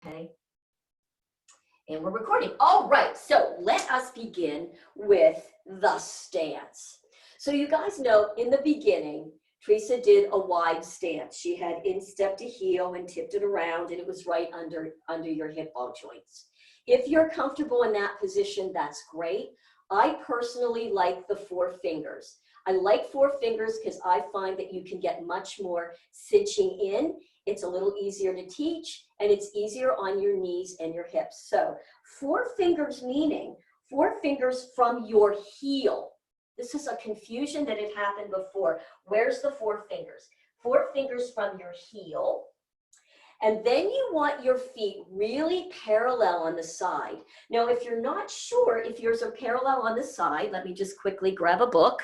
Okay. And we're recording. All right, so let us begin with the stance. So you guys know in the beginning, Teresa did a wide stance. She had instep to heel and tipped it around, and it was right under your hip ball joints. If you're comfortable in that position, that's great. I personally like the 4 fingers. I like 4 fingers because I find that you can get much more cinching in. It's a little easier to teach, and it's easier on your knees and your hips. So 4 fingers meaning 4 fingers from your heel. This is a confusion that had happened before. Where's the 4 fingers? 4 fingers from your heel. And then you want your feet really parallel on the side. Now, if you're not sure if yours are parallel on the side, let me just quickly grab a book.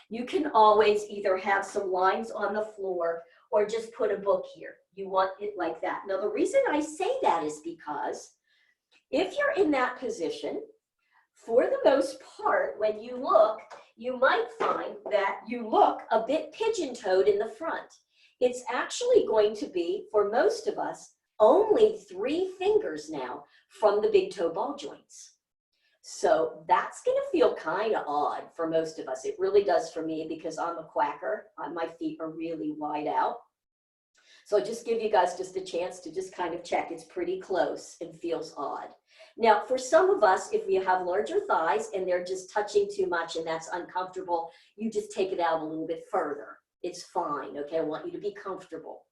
You can always either have some lines on the floor or just put a book here. You want it like that. Now, the reason I say that is because if you're in that position, for the most part, when you look, you might find that you look a bit pigeon-toed in the front. It's actually going to be, for most of us, only 3 fingers now from the big toe ball joints. So that's going to feel kind of odd for most of us. It really does for me because I'm a quacker. My feet are really wide out. So I just give you guys just a chance to just kind of check. It's pretty close and feels odd. Now, for some of us, if we have larger thighs and they're just touching too much and that's uncomfortable, you just take it out a little bit further. It's fine, okay? I want you to be comfortable.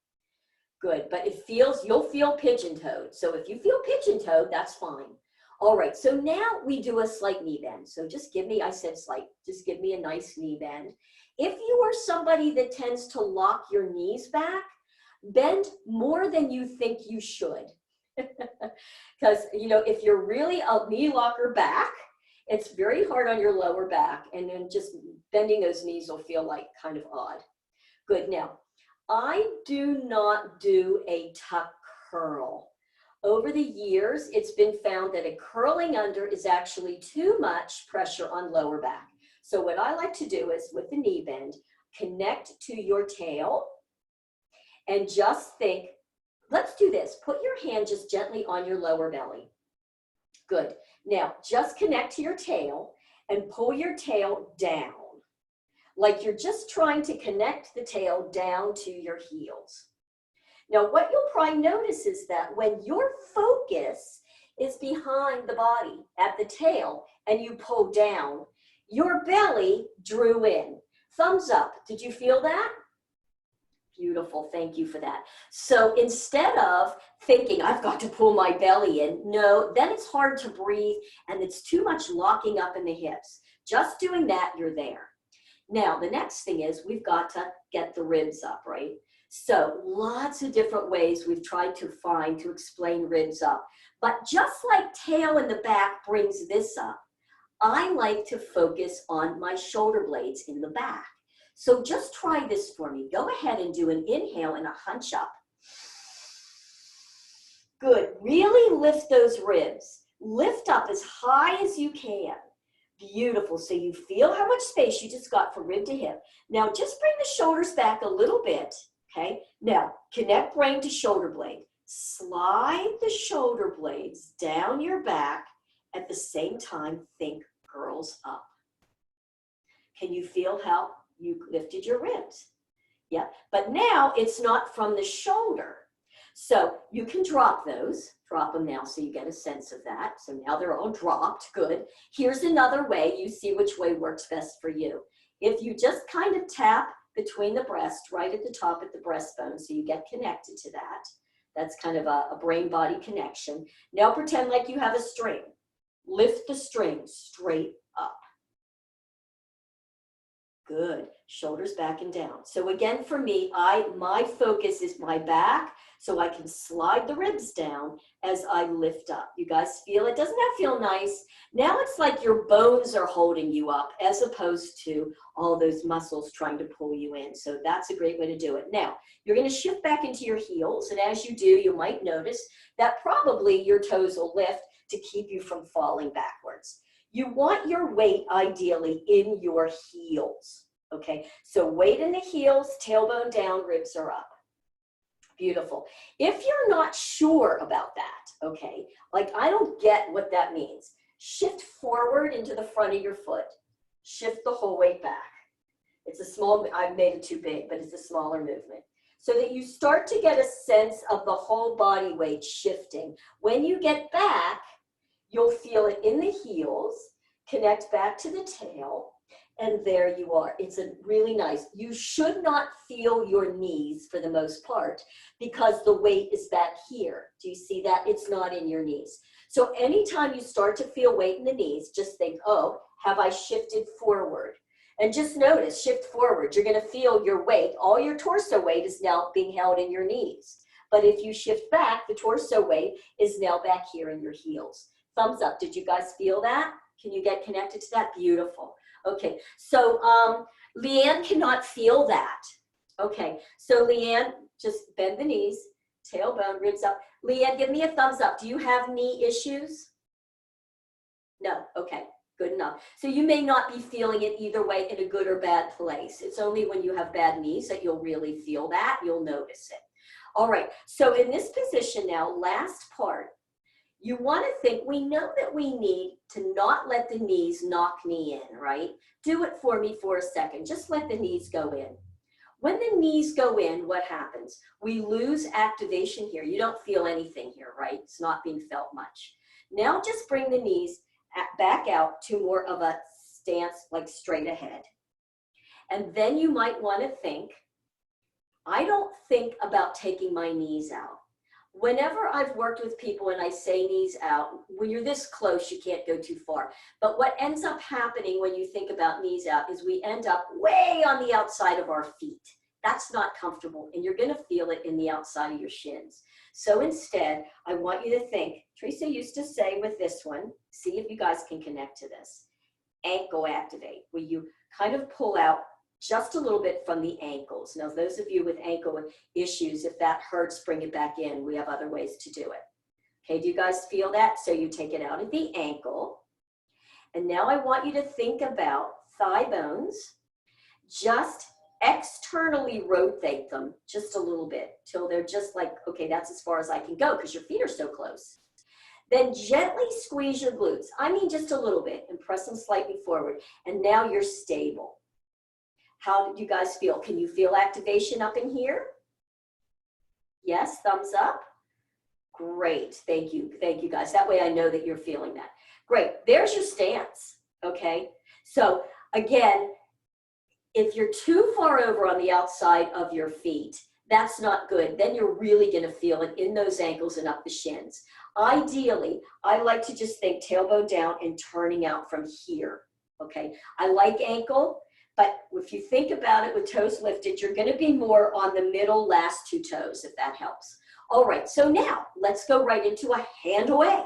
Good, but it feels, you'll feel pigeon-toed. So if you feel pigeon-toed, that's fine. All right, so now we do a slight knee bend. So just give me, I said slight, just give me a nice knee bend. If you are somebody that tends to lock your knees back, bend more than you think you should. Because, you know, if you're really a knee locker back, it's very hard on your lower back, and then just bending those knees will feel like kind of odd. Good, now, I do not do a tuck curl. Over the years, it's been found that a curling under is actually too much pressure on lower back. So what I like to do is, with the knee bend, connect to your tail and just think, let's do this. Put your hand just gently on your lower belly. Good. Now, just connect to your tail and pull your tail down, like you're just trying to connect the tail down to your heels. Now, what you'll probably notice is that when your focus is behind the body at the tail and you pull down, your belly drew in. Thumbs up. Did you feel that? Beautiful. Thank you for that. So instead of thinking, I've got to pull my belly in, no, then it's hard to breathe and it's too much locking up in the hips. Just doing that, you're there. Now, the next thing is we've got to get the ribs up, right? So lots of different ways we've tried to find to explain ribs up. But just like tail in the back brings this up, I like to focus on my shoulder blades in the back. So just try this for me. Go ahead and do an inhale and a hunch up. Good. Really lift those ribs. Lift up as high as you can. Beautiful. So you feel how much space you just got from rib to hip. Now just bring the shoulders back a little bit. Okay. Now connect brain to shoulder blade. Slide the shoulder blades down your back. At the same time, think girls up. Can you feel how you lifted your ribs? Yeah, but now it's not from the shoulder. So you can drop those, drop them now so you get a sense of that. So now they're all dropped, good. Here's another way, you see which way works best for you. If you just kind of tap between the breast, right at the top at the breastbone, so you get connected to that. That's kind of a brain-body connection. Now pretend like you have a string. Lift the string straight up. Good. Shoulders back and down. So again, for me, my focus is my back, so I can slide the ribs down as I lift up. You guys feel it? Doesn't that feel nice? Now it's like your bones are holding you up as opposed to all those muscles trying to pull you in. So that's a great way to do it. Now, you're going to shift back into your heels, and as you do, you might notice that probably your toes will lift to keep you from falling backwards. You want your weight ideally in your heels, okay? So weight in the heels, tailbone down, ribs are up. Beautiful. If you're not sure about that, okay, like I don't get what that means. Shift forward into the front of your foot. Shift the whole weight back. It's a small, I've made it too big, but it's a smaller movement. So that you start to get a sense of the whole body weight shifting. When you get back, you'll feel it in the heels, connect back to the tail, and there you are. It's a really nice. You should not feel your knees for the most part because the weight is back here. Do you see that? It's not in your knees. So anytime you start to feel weight in the knees, just think, oh, have I shifted forward? And just notice, shift forward. You're going to feel your weight. All your torso weight is now being held in your knees. But if you shift back, the torso weight is now back here in your heels. Thumbs up. Did you guys feel that? Can you get connected to that? Beautiful. Okay, so Leanne cannot feel that. Okay, so Leanne, just bend the knees, tailbone, ribs up. Leanne, give me a thumbs up. Do you have knee issues? No, okay, good enough. So you may not be feeling it either way in a good or bad place. It's only when you have bad knees that you'll really feel that, you'll notice it. All right, so in this position now, last part, you want to think, we know that we need to not let the knees knock me in, right? Do it for me for a second. Just let the knees go in. When the knees go in, what happens? We lose activation here. You don't feel anything here, right? It's not being felt much. Now just bring the knees back out to more of a stance, like straight ahead. And then you might want to think, I don't think about taking my knees out. Whenever I've worked with people and I say knees out, when you're this close, you can't go too far. But what ends up happening when you think about knees out is we end up way on the outside of our feet. That's not comfortable, and you're going to feel it in the outside of your shins. So instead, I want you to think, Teresa used to say with this one, see if you guys can connect to this, ankle activate, where you kind of pull out just a little bit from the ankles. Now, those of you with ankle issues, if that hurts, bring it back in. We have other ways to do it. Okay, do you guys feel that? So you take it out at the ankle. And now I want you to think about thigh bones. Just externally rotate them just a little bit till they're just like, okay, that's as far as I can go because your feet are so close. Then gently squeeze your glutes. I mean just a little bit, and press them slightly forward. And now you're stable. How did you guys feel? Can you feel activation up in here? Yes, thumbs up. Great, thank you guys. That way I know that you're feeling that. Great, there's your stance, okay? So again, if you're too far over on the outside of your feet, that's not good. Then you're really gonna feel it in those ankles and up the shins. Ideally, I like to just think tailbone down and turning out from here, okay? I like ankle. But if you think about it with toes lifted, you're going to be more on the middle last two toes, if that helps. All right, so now let's go right into a hand away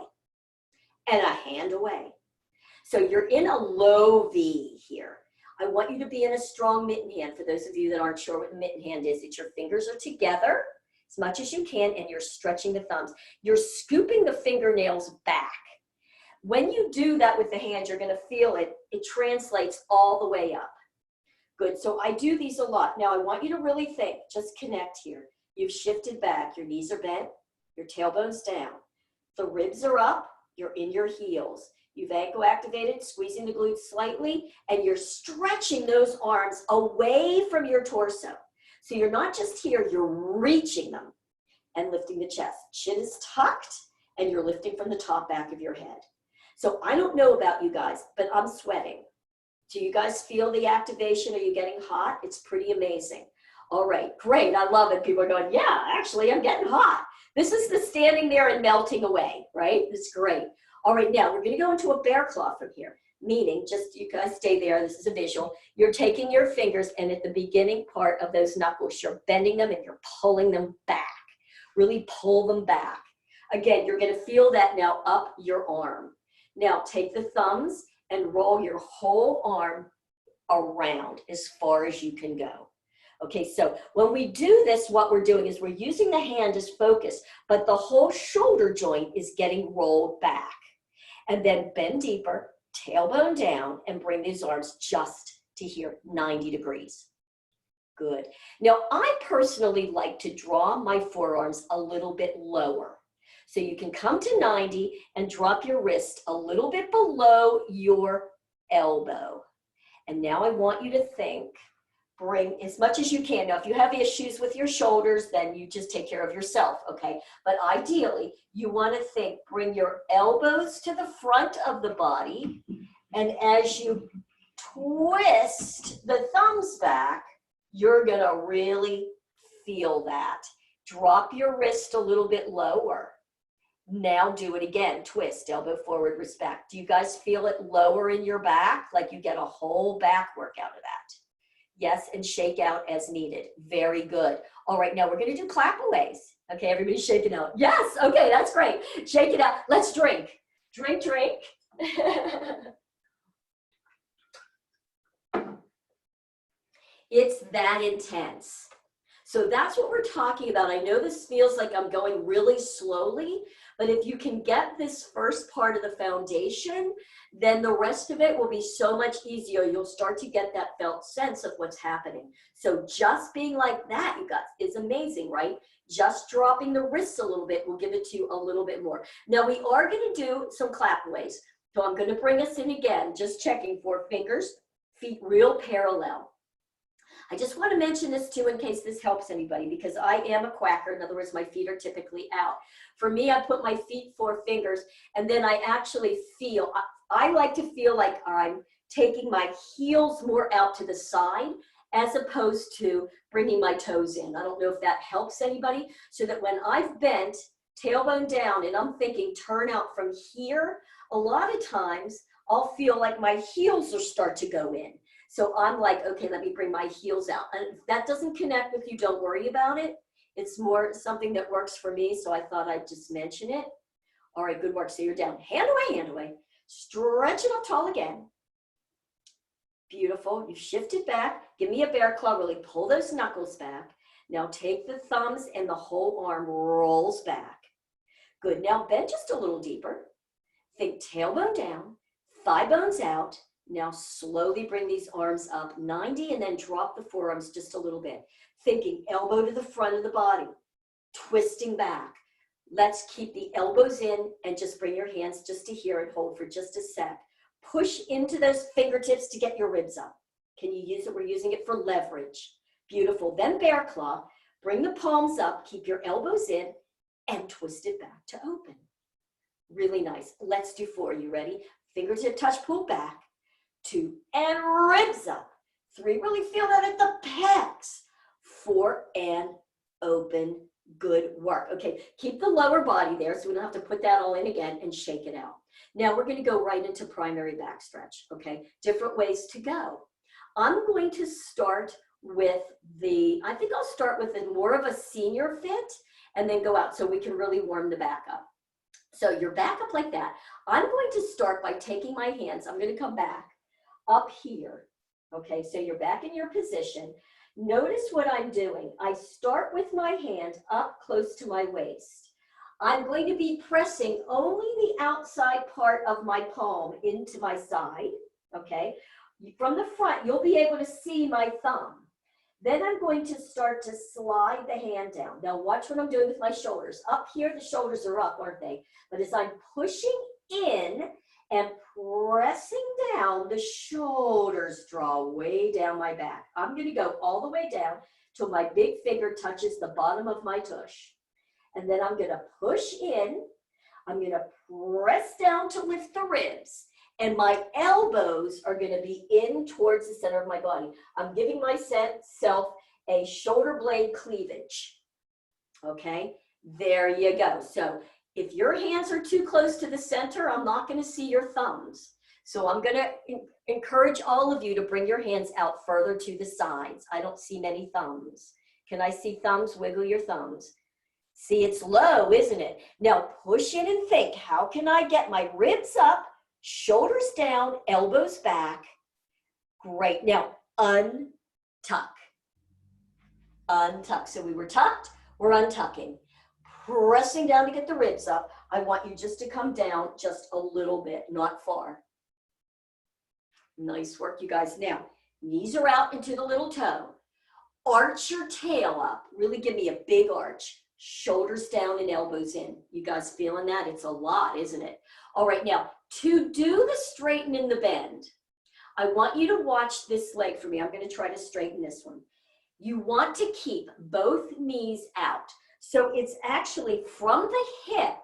and a hand away. So you're in a low V here. I want you to be in a strong mitten hand. For those of you that aren't sure what mitten hand is, it's your fingers are together as much as you can and you're stretching the thumbs. You're scooping the fingernails back. When you do that with the hand, you're going to feel it. It translates all the way up. Good, so I do these a lot. Now I want you to really think, just connect here. You've shifted back, your knees are bent, your tailbone's down. The ribs are up, you're in your heels. You've ankle activated, squeezing the glutes slightly, and you're stretching those arms away from your torso. So you're not just here, you're reaching them and lifting the chest. Chin is tucked, and you're lifting from the top back of your head. So I don't know about you guys, but I'm sweating. Do you guys feel the activation? Are you getting hot? It's pretty amazing. All right, great, I love it. People are going, yeah, actually I'm getting hot. This is the standing there and melting away, right? It's great. All right, now we're gonna go into a bear claw from here, meaning just you guys stay there, this is a visual. You're taking your fingers and at the beginning part of those knuckles, you're bending them and you're pulling them back. Really pull them back. Again, you're gonna feel that now up your arm. Now take the thumbs and roll your whole arm around as far as you can go. Okay, so when we do this, what we're doing is we're using the hand as focus, but the whole shoulder joint is getting rolled back. And then bend deeper, tailbone down, and bring these arms just to here, 90 degrees. Good. Now, I personally like to draw my forearms a little bit lower. So you can come to 90 and drop your wrist a little bit below your elbow. And now I want you to think, bring as much as you can. Now, if you have issues with your shoulders, then you just take care of yourself, okay? But ideally, you want to think, bring your elbows to the front of the body, and as you twist the thumbs back, you're gonna really feel that. Drop your wrist a little bit lower. Now do it again, twist, elbow forward, respect. Do you guys feel it lower in your back? Like you get a whole back workout of that. Yes, and shake out as needed. Very good. All right, now we're gonna do clapaways. Okay, everybody's shaking out. Yes, okay, that's great. Shake it out. Let's drink. Drink, drink. It's that intense. So that's what we're talking about. I know this feels like I'm going really slowly, but if you can get this first part of the foundation, then the rest of it will be so much easier. You'll start to get that felt sense of what's happening. So just being like that, you guys, is amazing, right? Just dropping the wrists a little bit will give it to you a little bit more. Now we are going to do some clapaways. So I'm going to bring us in again, just checking for fingers, feet real parallel. I just want to mention this too in case this helps anybody, because I am a quacker. In other words, my feet are typically out. For me, I put my feet 4 fingers, and then I actually feel, I like to feel like I'm taking my heels more out to the side as opposed to bringing my toes in. I don't know if that helps anybody, so that when I've bent tailbone down and I'm thinking turn out from here, a lot of times I'll feel like my heels will start to go in. So I'm like, okay, let me bring my heels out. And if that doesn't connect with you, don't worry about it. It's more something that works for me, so I thought I'd just mention it. All right, good work. So you're down, hand away, hand away. Stretch it up tall again. Beautiful. You've shifted back. Give me a bear claw. Really pull those knuckles back. Now take the thumbs and the whole arm rolls back. Good. Now bend just a little deeper. Think tailbone down, thigh bones out. Now slowly bring these arms up 90 and then drop the forearms just a little bit. Thinking elbow to the front of the body, twisting back. Let's keep the elbows in and just bring your hands just to here and hold for just a sec. Push into those fingertips to get your ribs up. Can you use it? We're using it for leverage. Beautiful. Then bear claw. Bring the palms up, keep your elbows in, and twist it back to open. Really nice. Let's do 4. You ready? Fingertip touch, pull back. 2, and ribs up. 3, really feel that at the pecs. 4, and open. Good work. Okay, keep the lower body there so we don't have to put that all in again, and shake it out. Now we're going to go right into primary back stretch, okay? Different ways to go. I'm going to start with I think I'll start with more of a senior fit and then go out so we can really warm the back up. So you're back up like that. I'm going to start by taking my hands. I'm going to come back up here. Okay, so you're back in your position. Notice what I'm doing. I start with my hand up close to my waist. I'm going to be pressing only the outside part of my palm into my side, okay? From the front, you'll be able to see my thumb. Then I'm going to start to slide the hand down. Now watch what I'm doing with my shoulders. Up here, the shoulders are up, aren't they? But as I'm pushing in and pressing down, the shoulders draw way down my back. I'm going to go all the way down till my big finger touches the bottom of my tush. And then I'm going to push in. I'm going to press down to lift the ribs. And my elbows are going to be in towards the center of my body. I'm giving myself a shoulder blade cleavage. Okay, there you go. So if your hands are too close to the center, I'm not going to see your thumbs. So I'm going to encourage all of you to bring your hands out further to the sides. I don't see many thumbs. Can I see thumbs? Wiggle your thumbs. See, it's low, isn't it? Now push in and think, how can I get my ribs up, shoulders down, elbows back? Great. Now untuck. Untuck. So we were tucked, we're untucking. Pressing down to get the ribs up. I want you just to come down just a little bit, not far. Nice work, you guys. Now, knees are out into the little toe. Arch your tail up. Really give me a big arch. Shoulders down and elbows in. You guys feeling that? It's a lot, isn't it? All right, now to do the straighten and the bend, I want you to watch this leg for me. I'm going to try to straighten this one. You want to keep both knees out. So it's actually from the hip,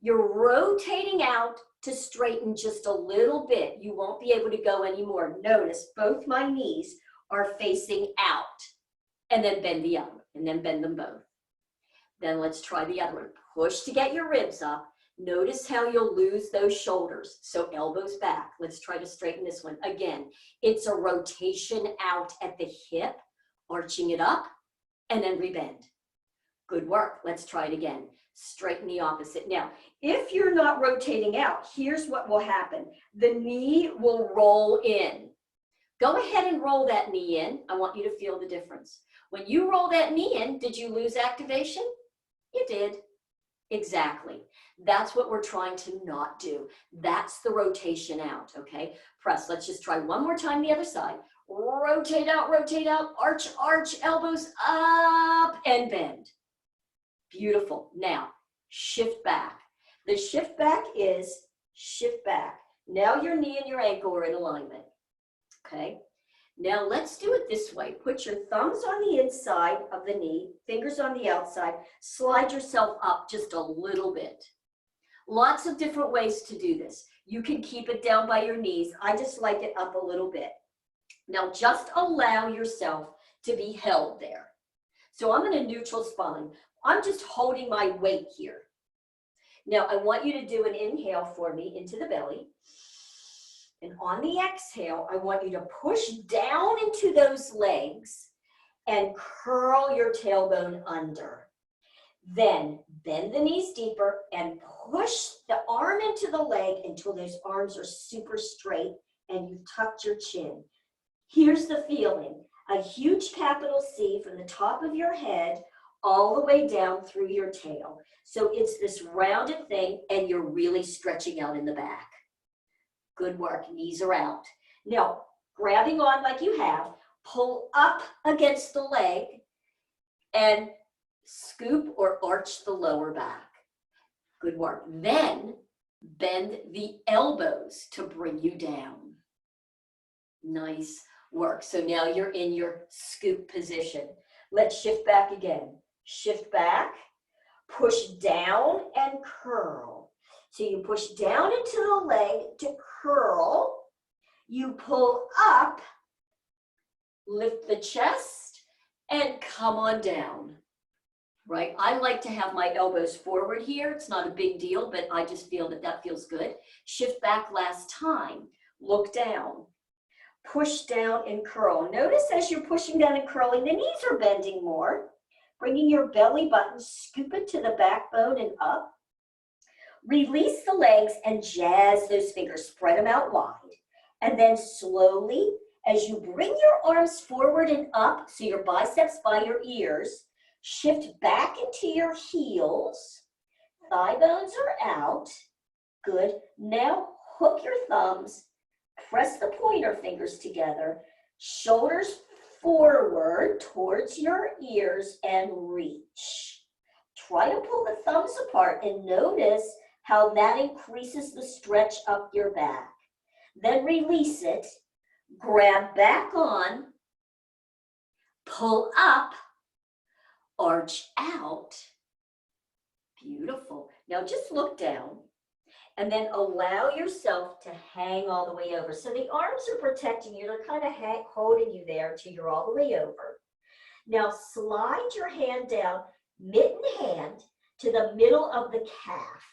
you're rotating out to straighten just a little bit. You won't be able to go anymore. Notice both my knees are facing out. And then bend the other, and then bend them both. Then let's try the other one. Push to get your ribs up. Notice how you'll lose those shoulders. So elbows back. Let's try to straighten this one. Again, it's a rotation out at the hip, arching it up, and then rebend. Good work. Let's try it again. Straighten the opposite. Now, if you're not rotating out, here's what will happen. The knee will roll in. Go ahead and roll that knee in. I want you to feel the difference. When you roll that knee in, did you lose activation? You did. Exactly. That's what we're trying to not do. That's the rotation out, okay? Press. Let's just try one more time the other side. Rotate out, arch, arch, elbows up, and bend. Beautiful. Now, shift back. The shift back is shift back. Now your knee and your ankle are in alignment, okay? Now let's do it this way. Put your thumbs on the inside of the knee, fingers on the outside, slide yourself up just a little bit. Lots of different ways to do this. You can keep it down by your knees. I just like it up a little bit. Now just allow yourself to be held there. So I'm in a neutral spine. I'm just holding my weight here. Now I want you to do an inhale for me into the belly. And on the exhale, I want you to push down into those legs and curl your tailbone under. Then bend the knees deeper and push the arm into the leg until those arms are super straight and you've tucked your chin. Here's the feeling. A huge capital C from the top of your head all the way down through your tail. So it's this rounded thing and you're really stretching out in the back. Good work, knees are out. Now, grabbing on like you have, pull up against the leg and scoop or arch the lower back. Good work. Then bend the elbows to bring you down. Nice work. So now you're in your scoop position. Let's shift back again. Shift back, push down and curl. So you push down into the leg to curl. You pull up, lift the chest, and come on down. Right? I like to have my elbows forward here. It's not a big deal, but I just feel that that feels good. Shift back last time. Look down. Push down and curl. Notice as you're pushing down and curling, the knees are bending more. Bringing your belly button, scoop it to the backbone and up. Release the legs and jazz those fingers. Spread them out wide. And then slowly, as you bring your arms forward and up, so your biceps by your ears, shift back into your heels. Thigh bones are out. Good. Now hook your thumbs. Press the pointer fingers together. Shoulders forward towards your ears and reach. Try to pull the thumbs apart and notice how that increases the stretch up your back. Then release it. Grab back on. Pull up. Arch out. Beautiful. Now just look down and then allow yourself to hang all the way over. So the arms are protecting you. They're kind of holding you there till you're all the way over. Now slide your hand down, mitten hand, to the middle of the calf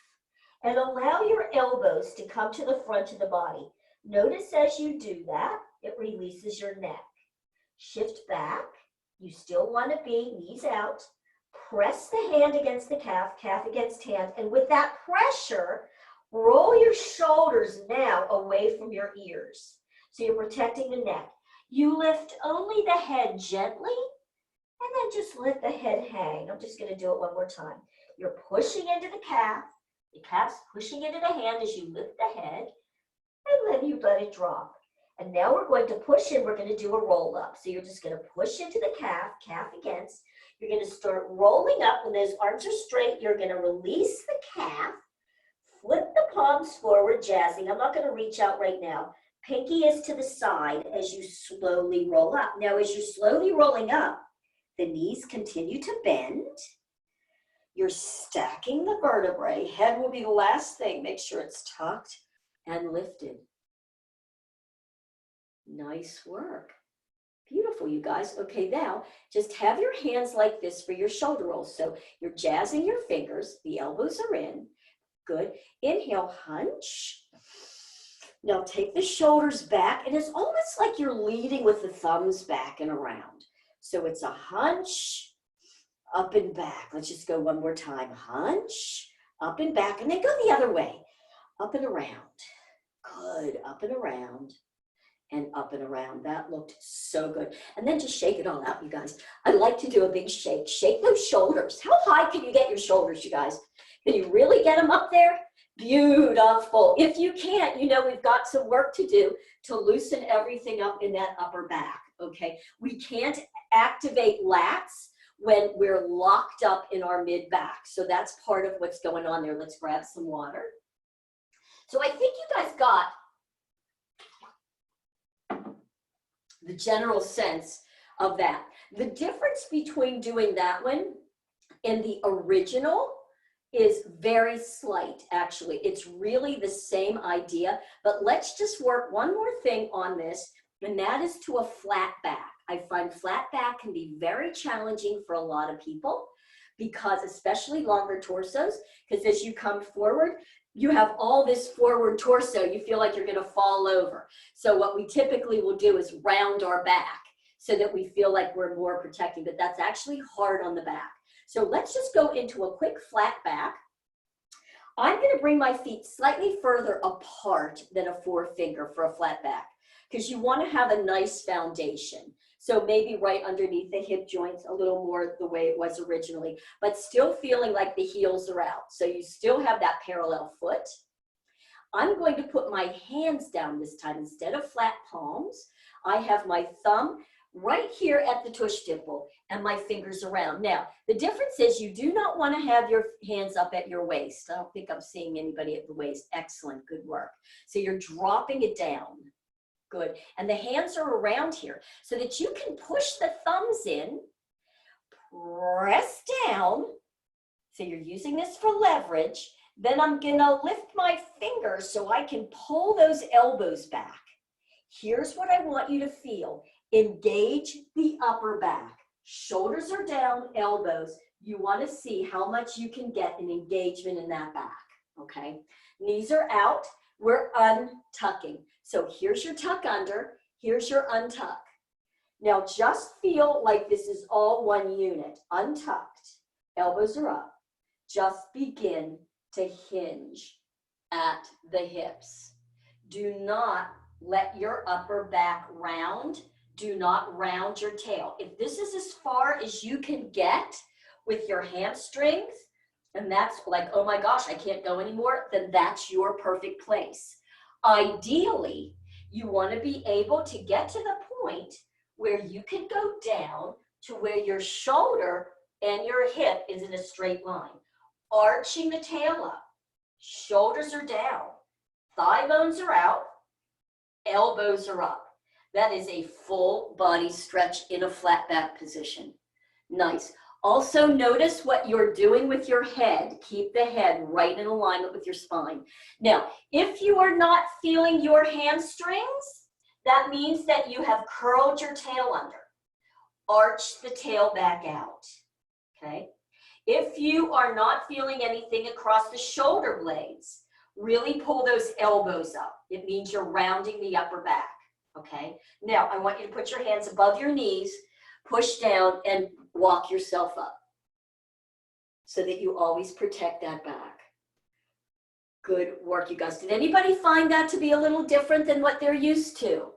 and allow your elbows to come to the front of the body. Notice as you do that, it releases your neck. Shift back. You still want to be knees out. Press the hand against the calf, calf against hand, and with that pressure, roll your shoulders now away from your ears. So you're protecting the neck. You lift only the head gently, and then just let the head hang. I'm just going to do it one more time. You're pushing into the calf's pushing into the hand as you lift the head, and then you let it drop. And now we're going to push in, we're going to do a roll up. So you're just going to push into the calf, calf against. You're going to start rolling up. When those arms are straight, you're going to release the calf, flip the palms forward, jazzing. I'm not going to reach out right now. Pinky is to the side as you slowly roll up. Now, as you're slowly rolling up, the knees continue to bend. You're stacking the vertebrae. Head will be the last thing. Make sure it's tucked and lifted. Nice work. Beautiful, you guys. Okay, now just have your hands like this for your shoulder rolls. So you're jazzing your fingers. The elbows are in. Good. Inhale, hunch. Now take the shoulders back, and it's almost like you're leading with the thumbs back and around. So it's a hunch, up and back. Let's just go one more time. Hunch, up and back, and then go the other way. Up and around. Good. Up and around. And up and around. That looked so good. And then just shake it all out, you guys. I like to do a big shake. Shake those shoulders. How high can you get your shoulders, you guys? Can you really get them up there? Beautiful. If you can't, you know, we've got some work to do to loosen everything up in that upper back, okay? We can't activate lats when we're locked up in our mid back. So that's part of what's going on there. Let's grab some water. So I think you guys got the general sense of that. The difference between doing that one and the original is very slight, actually. It's really the same idea, but let's just work one more thing on this, and that is to a flat back. I find flat back can be very challenging for a lot of people, because especially longer torsos, because as you come forward, you have all this forward torso, you feel like you're gonna fall over. So what we typically will do is round our back so that we feel like we're more protecting, but that's actually hard on the back. So let's just go into a quick flat back. I'm gonna bring my feet slightly further apart than a forefinger for a flat back, because you wanna have a nice foundation. So maybe right underneath the hip joints, a little more the way it was originally, but still feeling like the heels are out. So you still have that parallel foot. I'm going to put my hands down this time. Instead of flat palms, I have my thumb right here at the tush dimple and my fingers around. Now, the difference is you do not want to have your hands up at your waist. I don't think I'm seeing anybody at the waist. Excellent, good work. So you're dropping it down. Good. And the hands are around here so that you can push the thumbs in, press down. So you're using this for leverage. Then I'm going to lift my fingers so I can pull those elbows back. Here's what I want you to feel. Engage the upper back. Shoulders are down, elbows. You want to see how much you can get an engagement in that back. Okay. Knees are out. We're untucking. So here's your tuck under, here's your untuck. Now just feel like this is all one unit. Untucked, elbows are up. Just begin to hinge at the hips. Do not let your upper back round. Do not round your tail. If this is as far as you can get with your hamstrings, and that's like, oh my gosh, I can't go anymore, then that's your perfect place. Ideally, you want to be able to get to the point where you can go down to where your shoulder and your hip is in a straight line. Arching the tail up, shoulders are down, thigh bones are out, elbows are up. That is a full body stretch in a flat back position. Nice. Also notice what you're doing with your head. Keep the head right in alignment with your spine. Now, if you are not feeling your hamstrings, that means that you have curled your tail under. Arch the tail back out, okay? If you are not feeling anything across the shoulder blades, really pull those elbows up. It means you're rounding the upper back, okay? Now, I want you to put your hands above your knees, push down, and walk yourself up so that you always protect that back. Good work, you guys. Did anybody find that to be a little different than what they're used to?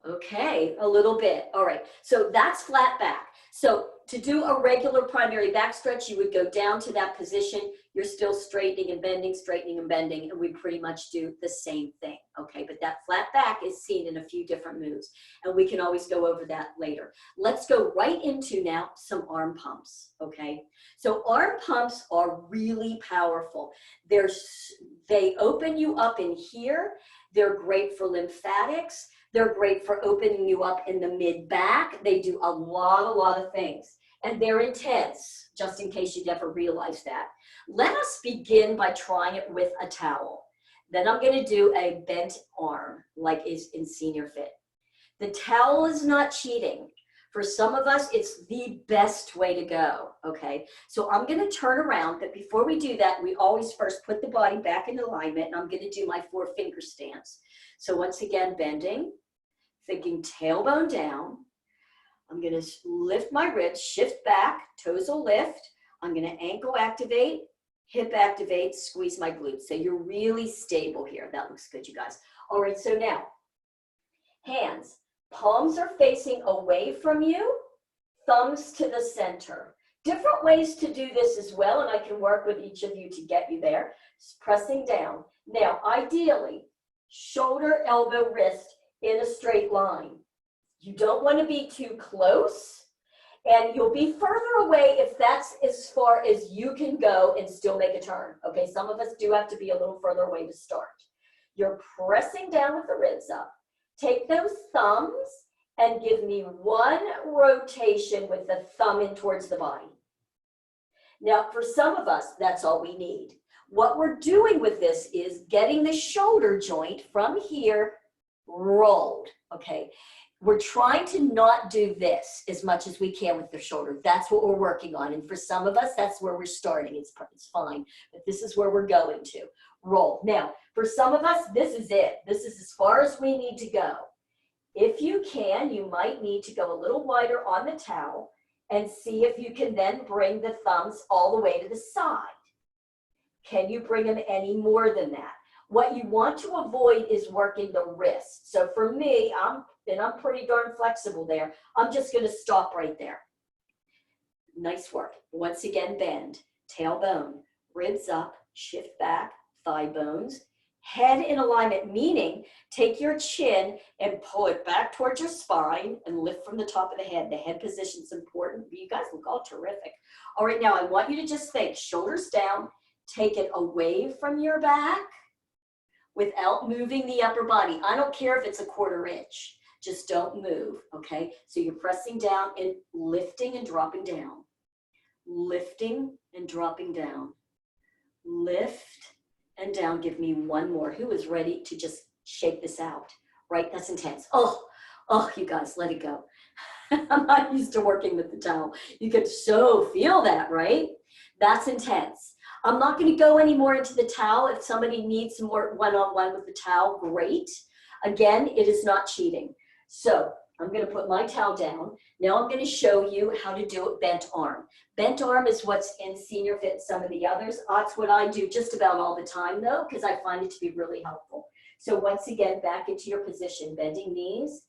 Okay, a little bit. All right, so that's flat back. So to do a regular primary back stretch, you would go down to that position. You're still straightening and bending, and we pretty much do the same thing, okay? But that flat back is seen in a few different moves, and we can always go over that later. Let's go right into now some arm pumps, okay? So arm pumps are really powerful. They open you up in here. They're great for lymphatics. They're great for opening you up in the mid-back. They do a lot of things. And they're intense, just in case you never realized that. Let us begin by trying it with a towel. Then I'm going to do a bent arm, like is in Senior Fit. The towel is not cheating. For some of us, it's the best way to go, okay? So I'm going to turn around, but before we do that, we always first put the body back in alignment, and I'm going to do my 4-finger stance. So once again, bending, thinking tailbone down. I'm going to lift my ribs, shift back, toes will lift. I'm going to ankle activate, hip activate, squeeze my glutes. So you're really stable here. That looks good, you guys. All right, so now, hands. Palms are facing away from you, thumbs to the center. Different ways to do this as well, and I can work with each of you to get you there. Just pressing down. Now, ideally, shoulder, elbow, wrist in a straight line. You don't want to be too close, and you'll be further away if that's as far as you can go and still make a turn. Okay, some of us do have to be a little further away to start. You're pressing down with the ribs up. Take those thumbs and give me one rotation with the thumb in towards the body. Now, for some of us, that's all we need. What we're doing with this is getting the shoulder joint from here rolled, okay? We're trying to not do this as much as we can with the shoulder. That's what we're working on. And for some of us, that's where we're starting. It's fine, but this is where we're going to. Roll. Now, for some of us, this is it. This is as far as we need to go. If you can, you might need to go a little wider on the towel and see if you can then bring the thumbs all the way to the side. Can you bring them any more than that? What you want to avoid is working the wrist. So for me, I'm pretty darn flexible there. I'm just going to stop right there. Nice work. Once again, bend, tailbone, ribs up, shift back, thigh bones, head in alignment, meaning take your chin and pull it back towards your spine and lift from the top of the head. The head position is important. You guys look all terrific. All right, now I want you to just think, shoulders down, take it away from your back without moving the upper body. I don't care if it's a 1/4 inch. Just don't move, okay? So you're pressing down and lifting and dropping down. Lifting and dropping down. Lift and down. Give me one more. Who is ready to just shake this out? Right? That's intense. Oh, you guys, let it go. I'm not used to working with the towel. You can so feel that, right? That's intense. I'm not going to go any more into the towel. If somebody needs more one-on-one with the towel, great. Again, it is not cheating. So I'm going to put my towel down. Now I'm going to show you how to do it bent arm. Bent arm is what's in Senior Fit and some of the others. That's what I do just about all the time though, because I find it to be really helpful. So once again, back into your position, bending knees,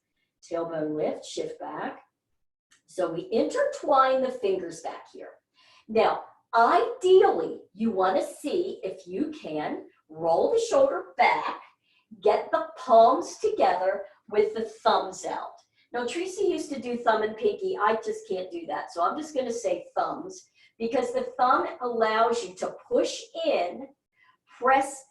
tailbone lift, shift back. So we intertwine the fingers back here. Now, ideally, you want to see if you can roll the shoulder back, get the palms together with the thumbs out. Now, Tracy used to do thumb and pinky. I just can't do that. So I'm just going to say thumbs because the thumb allows you to push in, press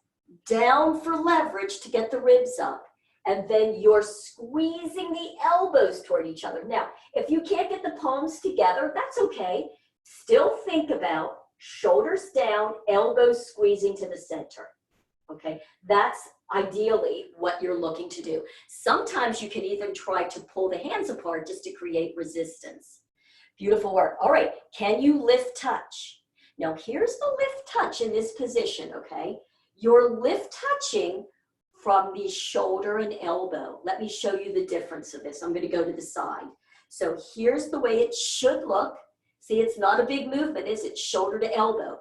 down for leverage to get the ribs up. And then you're squeezing the elbows toward each other. Now, if you can't get the palms together, that's okay. Still think about shoulders down, elbows squeezing to the center. Okay, that's ideally what you're looking to do. Sometimes you can even try to pull the hands apart just to create resistance. Beautiful work. All right, can you lift touch? Now here's the lift touch in this position, okay? You're lift touching from the shoulder and elbow. Let me show you the difference of this. I'm going to go to the side. So here's the way it should look. See, it's not a big movement, is it? Shoulder to elbow.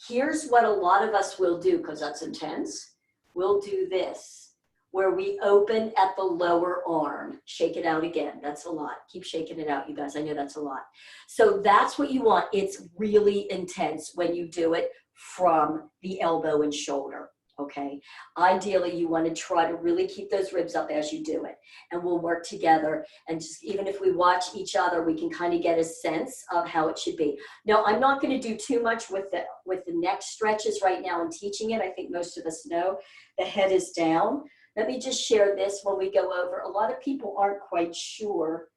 Here's what a lot of us will do, because that's intense. We'll do this. where we open at the lower arm. Shake it out again. That's a lot. Keep shaking it out, you guys. I know that's a lot. So that's what you want. It's really intense when you do it from the elbow and shoulder. Okay. Ideally, you want to try to really keep those ribs up as you do it. And we'll work together. And just even if we watch each other, we can kind of get a sense of how it should be. Now, I'm not going to do too much with the neck stretches right now in teaching it. I think most of us know the head is down. Let me just share this when we go over. A lot of people aren't quite sure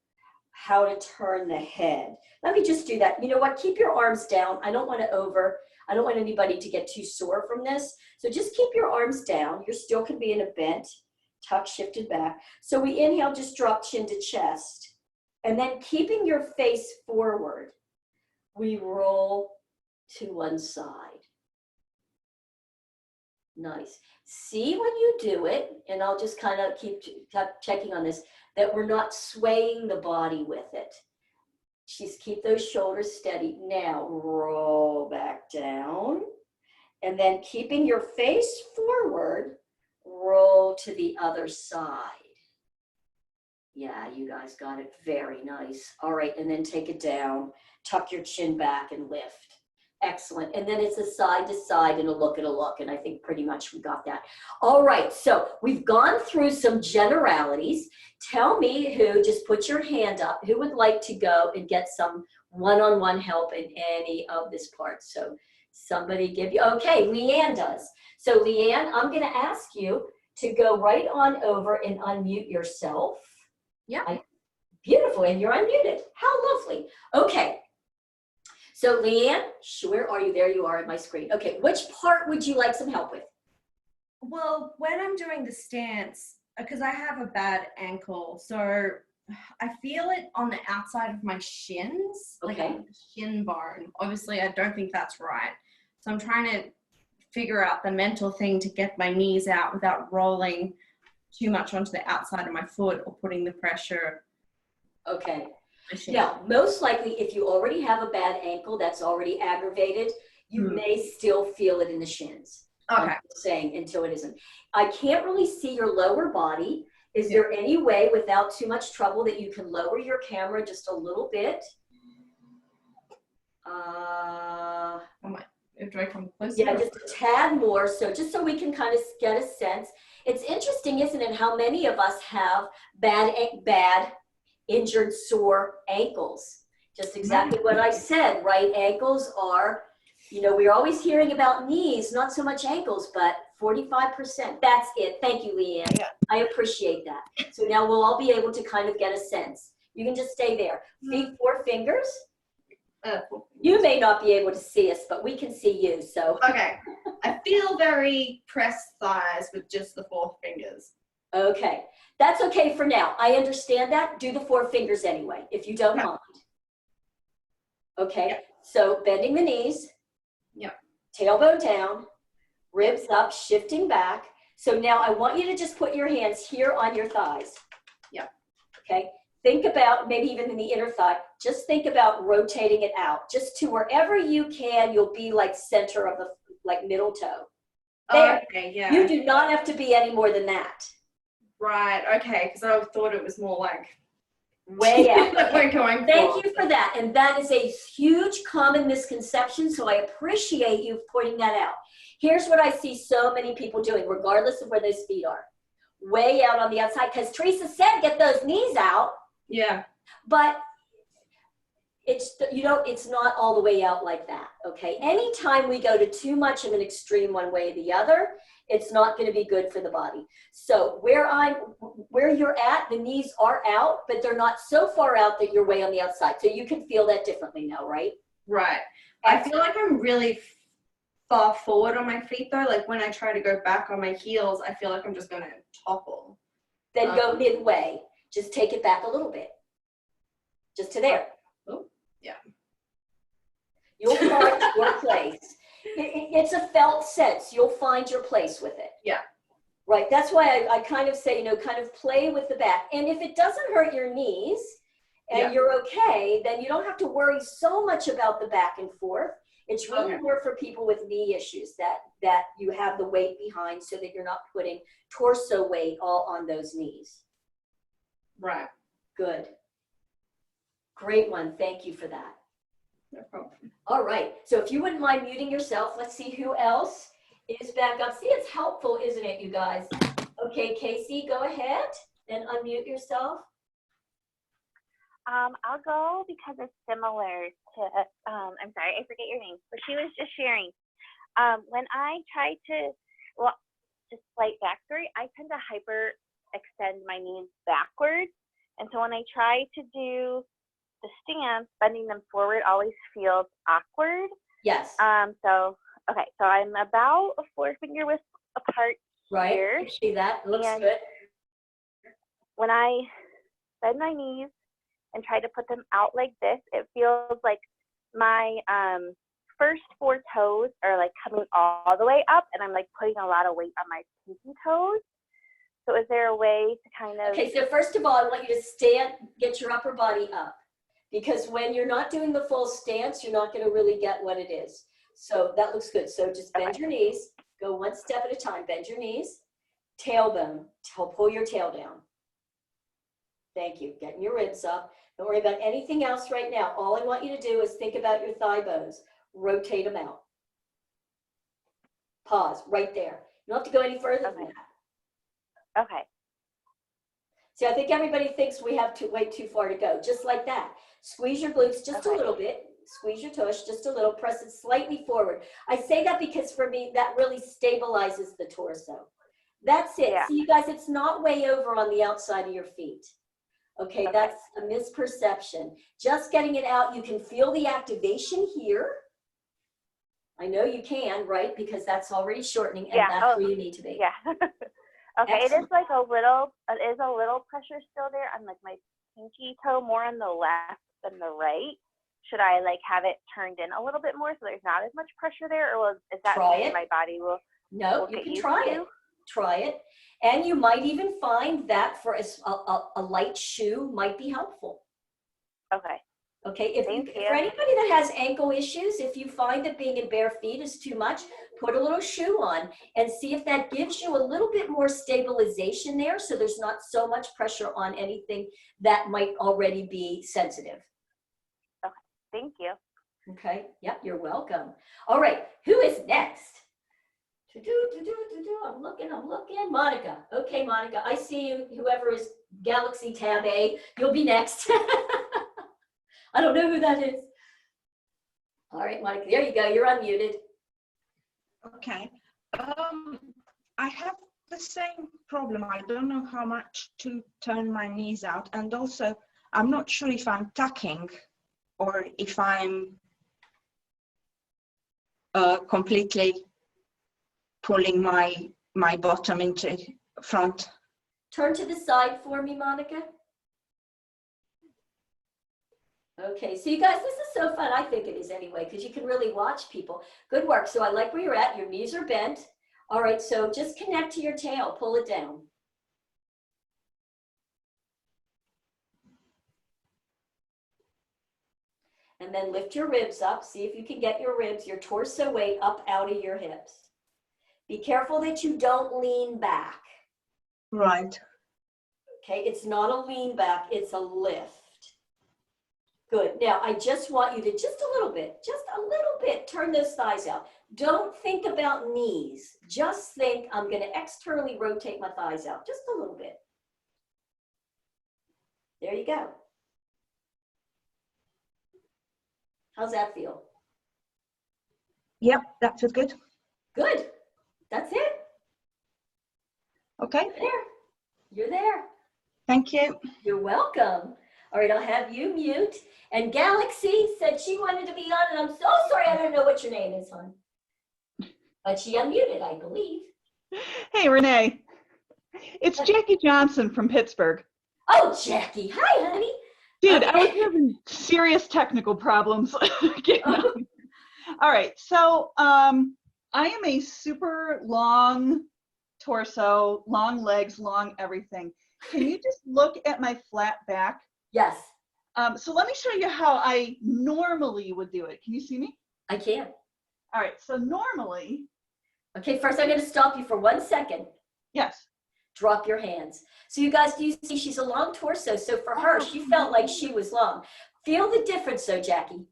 how to turn the head. Let me just do that. You know what? Keep your arms down. I don't want anybody to get too sore from this. So just keep your arms down. You still can be in a bent, tuck, shifted back. So we inhale, just drop chin to chest. And then keeping your face forward, we roll to one side. Nice. See when you do it, and I'll just kind of keep checking on this, that we're not swaying the body with it. Just keep those shoulders steady. Now roll back down, and then keeping your face forward, roll to the other side. Yeah, you guys got it. Very nice. All right, and then take it down. Tuck your chin back and lift. Excellent. And then it's a side to side and a look at a look. And I think pretty much we got that. All right. So we've gone through some generalities. Tell me who, just put your hand up, who would like to go and get some one-on-one help in any of this part. So somebody give you, okay, Leanne does. So Leanne, I'm going to ask you to go right on over and unmute yourself. Yeah. Beautiful. And you're unmuted. How lovely. Okay. So Leanne, where are you? There you are at my screen. Okay, which part would you like some help with? Well, when I'm doing the stance, because I have a bad ankle, so I feel it on the outside of my shins, Okay. like on the shin bone. Obviously, I don't think that's right. So I'm trying to figure out the mental thing to get my knees out without rolling too much onto the outside of my foot or putting the pressure. Okay. Now, most likely, if you already have a bad ankle that's already aggravated, you may still feel it in the shins. Okay. I'm saying until it isn't. I can't really see your lower body. Is there any way without too much trouble that you can lower your camera just a little bit? Do I come closer? Yeah, just a tad more. So just so we can kind of get a sense. It's interesting, isn't it, how many of us have bad injured, sore ankles. Just exactly what I said, right? Ankles are, you know, we're always hearing about knees, not so much ankles, but 45%. That's it. Thank you, Leanne. Yeah. I appreciate that. So now we'll all be able to kind of get a sense. You can just stay there. Feet, 4 fingers. You may not be able to see us, but we can see you, so. Okay. I feel very pressed thighs with just the 4 fingers. Okay. That's okay for now. I understand that. Do the 4 fingers anyway, if you don't mind. Okay. Yep. So bending the knees. Yep. Tailbone down. Ribs up, shifting back. So now I want you to just put your hands here on your thighs. Yep. Okay. Think about, maybe even in the inner thigh, just think about rotating it out. Just to wherever you can, you'll be like center of the, like middle toe. There. Okay, yeah. You do not have to be any more than that. Right, okay, because I thought it was more like way out. We're going Thank you for that. And that is a huge common misconception, so I appreciate you pointing that out. Here's what I see so many people doing, regardless of where those feet are. Way out on the outside, because Teresa said get those knees out. Yeah. But it's, you know, it's not all the way out like that, okay? Anytime we go to too much of an extreme one way or the other, it's not going to be good for the body. So where you're at, the knees are out, but they're not so far out that you're way on the outside. So you can feel that differently now, right? Right. I feel like I'm really far forward on my feet though. Like when I try to go back on my heels, I feel like I'm just going to topple. Then go midway. Just take it back a little bit. Just to there. Oh, yeah. You'll find your place. It's a felt sense. You'll find your place with it. Yeah. Right. That's why I kind of say, you know, kind of play with the back. And if it doesn't hurt your knees and you're okay, then you don't have to worry so much about the back and forth. It's really Okay. more for people with knee issues that you have the weight behind so that you're not putting torso weight all on those knees. Right. Good. Great one. Thank you for that. No problem. All right. So if you wouldn't mind muting yourself, let's see who else is back up. See, it's helpful, isn't it, you guys? Okay, Casey, go ahead and unmute yourself. I'll go because it's similar to, I'm sorry, I forget your name, but she was just sharing. When I try to, well, just slight backstory, I tend to hyper extend my knees backwards. And so when I try to do the stance, bending them forward always feels awkward. Yes. Okay, so I'm about a 4-finger width apart Right. here. See that? Looks And good. when I bend my knees and try to put them out like this, it feels like my first 4 toes are like coming all the way up, and I'm like putting a lot of weight on my pinky toes. So is there a way to kind of... Okay, so first of all, I want you to stand, get your upper body up. Because when you're not doing the full stance, you're not going to really get what it is. So that looks good. So just bend your knees, go one step at a time. Bend your knees, tailbone, pull your tail down. Thank you. Getting your ribs up. Don't worry about anything else right now. All I want you to do is think about your thigh bones. Rotate them out. Pause right there. You don't have to go any further than that. Okay. See, I think everybody thinks we have to wait too far to go. Just like that. Squeeze your glutes just a little bit. Squeeze your tush just a little. Press it slightly forward. I say that because for me, that really stabilizes the torso. That's it. Yeah. See, you guys, it's not way over on the outside of your feet. Okay, that's a misperception. Just getting it out, you can feel the activation here. I know you can, right? Because that's already shortening, and that's where you need to be. Yeah. Okay, Excellent. it is like a little pressure still there on like my pinky toe, more on the left than the right. Should I like have it turned in a little bit more so there's not as much pressure there, or is that something my body will? No, you can try it. Try it. And you might even find that for a light shoe might be helpful. Okay. Okay, for anybody that has ankle issues, if you find that being in bare feet is too much, put a little shoe on and see if that gives you a little bit more stabilization there, so there's not so much pressure on anything that might already be sensitive. Okay, thank you. Okay, yep, you're welcome. All right, who is next? I'm looking. Monica. Okay, Monica, I see you. Whoever is Galaxy Tab A, you'll be next. I don't know who that is. All right, Monica, there you go. You're unmuted. Okay. I have the same problem. I don't know how much to turn my knees out. And also, I'm not sure if I'm tucking or if I'm completely pulling my bottom into front. Turn to the side for me, Monica. Okay, so you guys, this is so fun. I think it is anyway, because you can really watch people. Good work. So I like where you're at. Your knees are bent. All right, so just connect to your tail. Pull it down. And then lift your ribs up. See if you can get your ribs, your torso weight up out of your hips. Be careful that you don't lean back. Right. Okay, it's not a lean back, it's a lift. Good. Now, I just want you to just a little bit, turn those thighs out. Don't think about knees. Just think, I'm going to externally rotate my thighs out just a little bit. There you go. How's that feel? Yep, that feels good. Good. That's it. Okay. You're there. Thank you. You're welcome. All right, I'll have you mute. And Galaxy said she wanted to be on, and I'm so sorry, I don't know what your name is, hon. But she unmuted, I believe. Hey, Renee. It's Jackie Johnson from Pittsburgh. Oh, Jackie. Hi, honey. Dude, Okay. I was having serious technical problems. All right, so I am a super long torso, long legs, long everything. Can you just look at my flat back? Yes. So let me show you how I normally would do it. Can you see me? I can. All right, so normally, Okay, first I'm going to stop you for 1 second. yes. Drop your hands. So you guys, do you see she's a long torso? So for her, she felt like she was long. Feel the difference though, Jackie.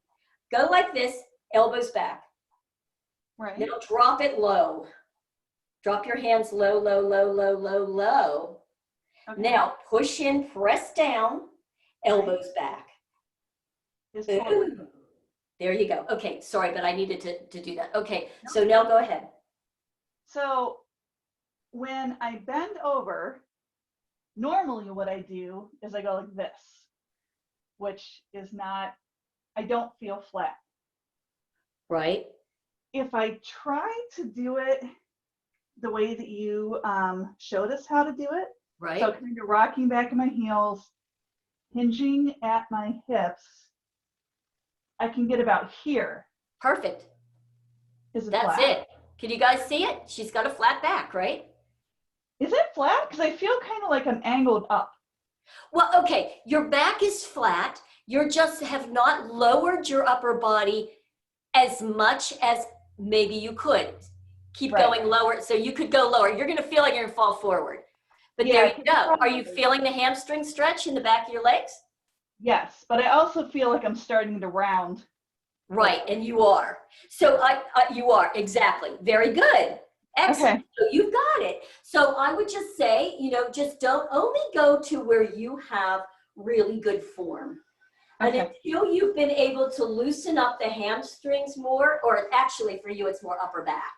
Go like this, elbows back. Right. Now drop it low. Drop your hands low, low, low, low, low, low. Okay. Now push in, press down, elbows back. Is forward. Ooh. There you go. Okay, sorry, but I needed to do that. Okay, so now go ahead. So when I bend over, normally what I do is I go like this, which is not, I don't feel flat. Right? If I try to do it the way that you showed us how to do it, Right? so kind of rocking back in my heels, hinging at my hips, I can get about here. Perfect. Is it That's flat? it. Can you guys see it? She's got a flat back, right? Is it flat? Because I feel kind of like I'm angled up. Well, okay, your back is flat. You just have not lowered your upper body as much as maybe you could. Keep Right. going lower. So you could go lower. You're going to feel like you're going to fall forward. But Yeah, there you go. Are probably. you feeling the hamstring stretch in the back of your legs? Yes, but I also feel like I'm starting to round. Right, and you are. So you are, exactly. Very good. Excellent. Okay. So you've got it. So I would just say, just don't only go to where you have really good form. And Okay. until you've been able to loosen up the hamstrings more, or actually for you, it's more upper back.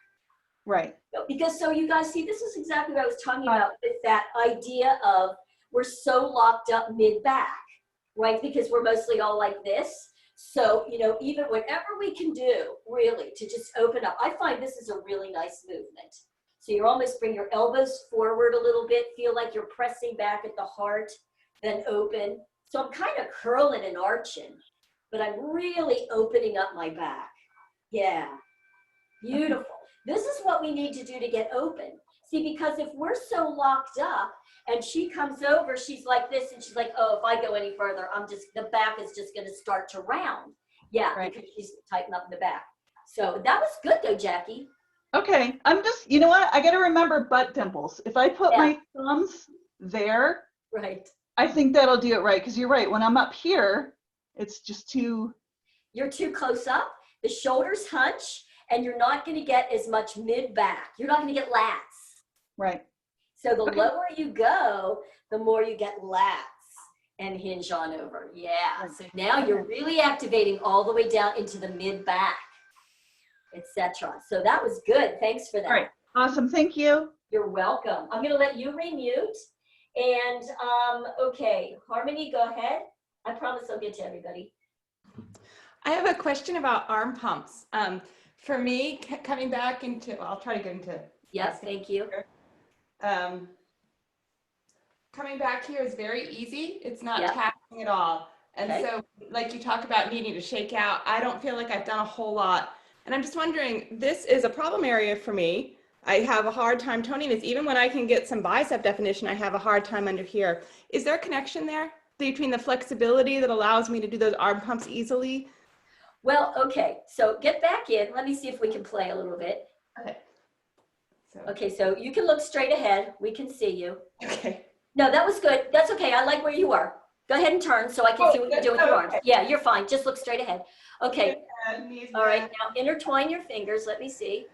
Right. Because so you guys see, this is exactly what I was talking about with that idea of we're so locked up mid-back, right? Because we're mostly all like this. So, even whatever we can do really to just open up, I find this is a really nice movement. So you almost bring your elbows forward a little bit, feel like you're pressing back at the heart, then open. So I'm kind of curling and arching, but I'm really opening up my back. Yeah, beautiful. This is what we need to do to get open. See, because if we're so locked up and she comes over, she's like this and she's like, oh, if I go any further, the back is just going to start to round. Yeah, Right. because she's tightened up in the back. So that was good though, Jackie. Okay. I'm just, you know what? I got to remember butt dimples. If I put Yeah. my thumbs there, Right. I think that'll do it right. Because you're right. When I'm up here, it's just too. You're too close up. The shoulders hunch and you're not going to get as much mid-back. You're not going to get lats. Right. So the Okay. lower you go, the more you get lats and hinge on over. Yeah. So now you're really activating all the way down into the mid-back, etc. So that was good. Thanks for that. All right. Awesome. Thank you. You're welcome. I'm going to let you remute. And okay, Harmony, go ahead. I promise I'll get to everybody. I have a question about arm pumps. For me, coming back into, well, I'll try to get into. Yes, thank you. Coming back here is very easy. It's not Yep. taxing at all. And Okay. so, like you talk about needing to shake out, I don't feel like I've done a whole lot. And I'm just wondering, this is a problem area for me. I have a hard time toning this. Even when I can get some bicep definition, I have a hard time under here. Is there a connection there between the flexibility that allows me to do those arm pumps easily? Well, okay, so get back in. Let me see if we can play a little bit. Okay. Okay, so you can look straight ahead. We can see you. Okay. No, that was good. That's okay. I like where you are. Go ahead and turn so I can see what you do with your arms. Yeah, you're fine. Just look straight ahead. Okay. All right, now intertwine your fingers. Let me see.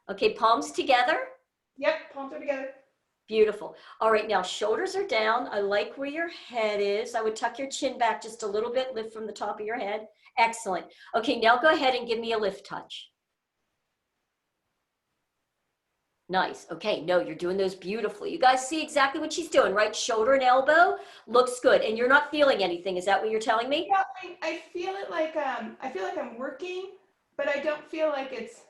Okay, palms together. Yep, palms are together. Beautiful. All right, now shoulders are down. I like where your head is. I would tuck your chin back just a little bit, lift from the top of your head. Excellent. Okay, now go ahead and give me a lift touch. Nice. Okay, no, you're doing those beautifully. You guys see exactly what she's doing, right? Shoulder and elbow looks good. And you're not feeling anything. Is that what you're telling me? Yeah, I feel it like I feel like I'm working, but I don't feel like it's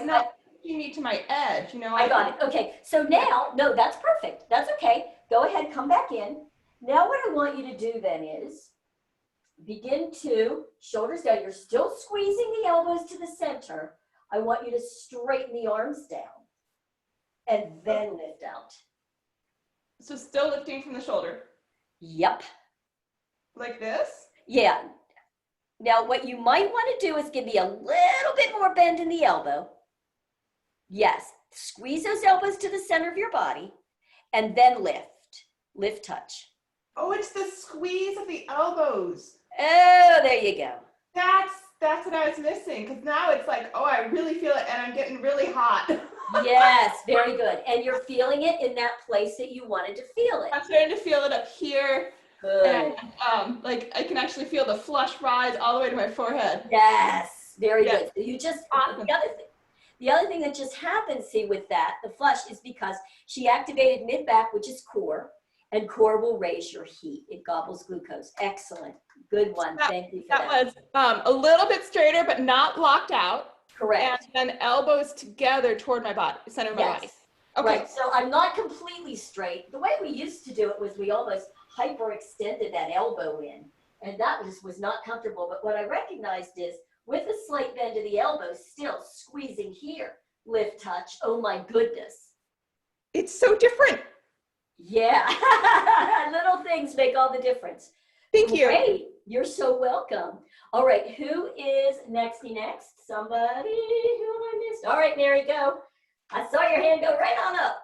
not pushing me to my edge, you know. I got it. Okay, so now, no, that's perfect. That's okay. Go ahead, come back in. Now what I want you to do then is begin to, shoulders down. You're still squeezing the elbows to the center. I want you to straighten the arms down and then lift out. So still lifting from the shoulder. Yep. Like this? Yeah. Now, what you might want to do is give me a little bit more bend in the elbow. Yes, squeeze those elbows to the center of your body and then lift, touch. Oh, it's the squeeze of the elbows. Oh, there you go. That's what I was missing, because now it's like, oh, I really feel it and I'm getting really hot. Yes, very good. And you're feeling it in that place that you wanted to feel it. I'm starting to feel it up here. Good. And like I can actually feel the flush rise all the way to my forehead. Yes, very Yes. good. So you just, Awesome. the other thing that just happens, see, with that, the flush, is because she activated mid-back, which is core, and core will raise your heat. It gobbles glucose. Excellent. Good one. Thank you for that. That was a little bit straighter, but not locked out. Correct. And then elbows together toward my body, center of my body. Okay. Right. So I'm not completely straight. The way we used to do it was we almost hyperextended that elbow in, and that was not comfortable. But what I recognized is with a slight bend of the elbow, still squeezing here, lift, touch. Oh my goodness. It's so different. Yeah. Little things make all the difference. Thank you. Great. You're so welcome. All right. Who is nexty next? Somebody who I missed. All right, Mary, go. I saw your hand go right on up.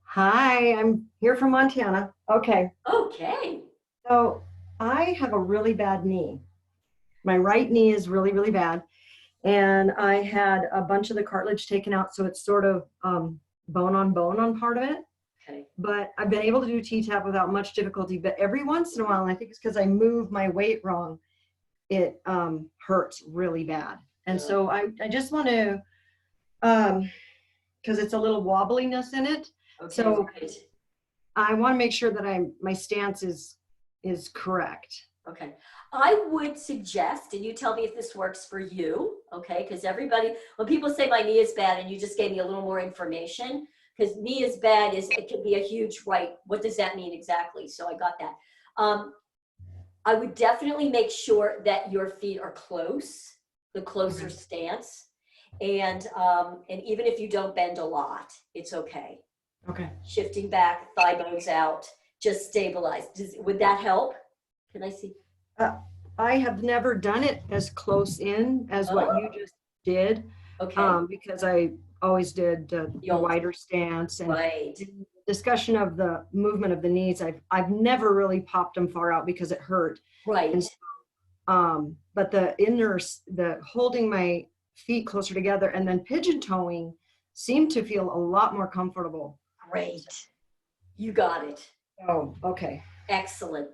Hi, I'm here from Montana. Okay, Okay. so I have a really bad knee. My right knee is really, really bad. And I had a bunch of the cartilage taken out, so it's sort of bone on part of it. Okay. But I've been able to do T-Tapp without much difficulty. But every once in a while, and I think it's because I move my weight wrong, it hurts really bad. And so I just want to, because it's a little wobbliness in it. Okay. So Right. I want to make sure that my stance is correct. Okay. I would suggest, and you tell me if this works for you, okay? Because everybody, when people say my knee is bad, and you just gave me a little more information, because knee is bad it can be a huge right. What does that mean exactly? So I got that. I would definitely make sure that your feet are close, the closer stance, and even if you don't bend a lot, it's okay. Okay. Shifting back, thigh bones out, just stabilize. Would that help? Can I see? I have never done it as close in as what you just did, Okay. because I always did the wider stance and Right. discussion of the movement of the knees. I've never really popped them far out because it hurt. Right. And so, but the holding my feet closer together and then pigeon toeing seemed to feel a lot more comfortable. Great. You got it. Oh, okay. Excellent.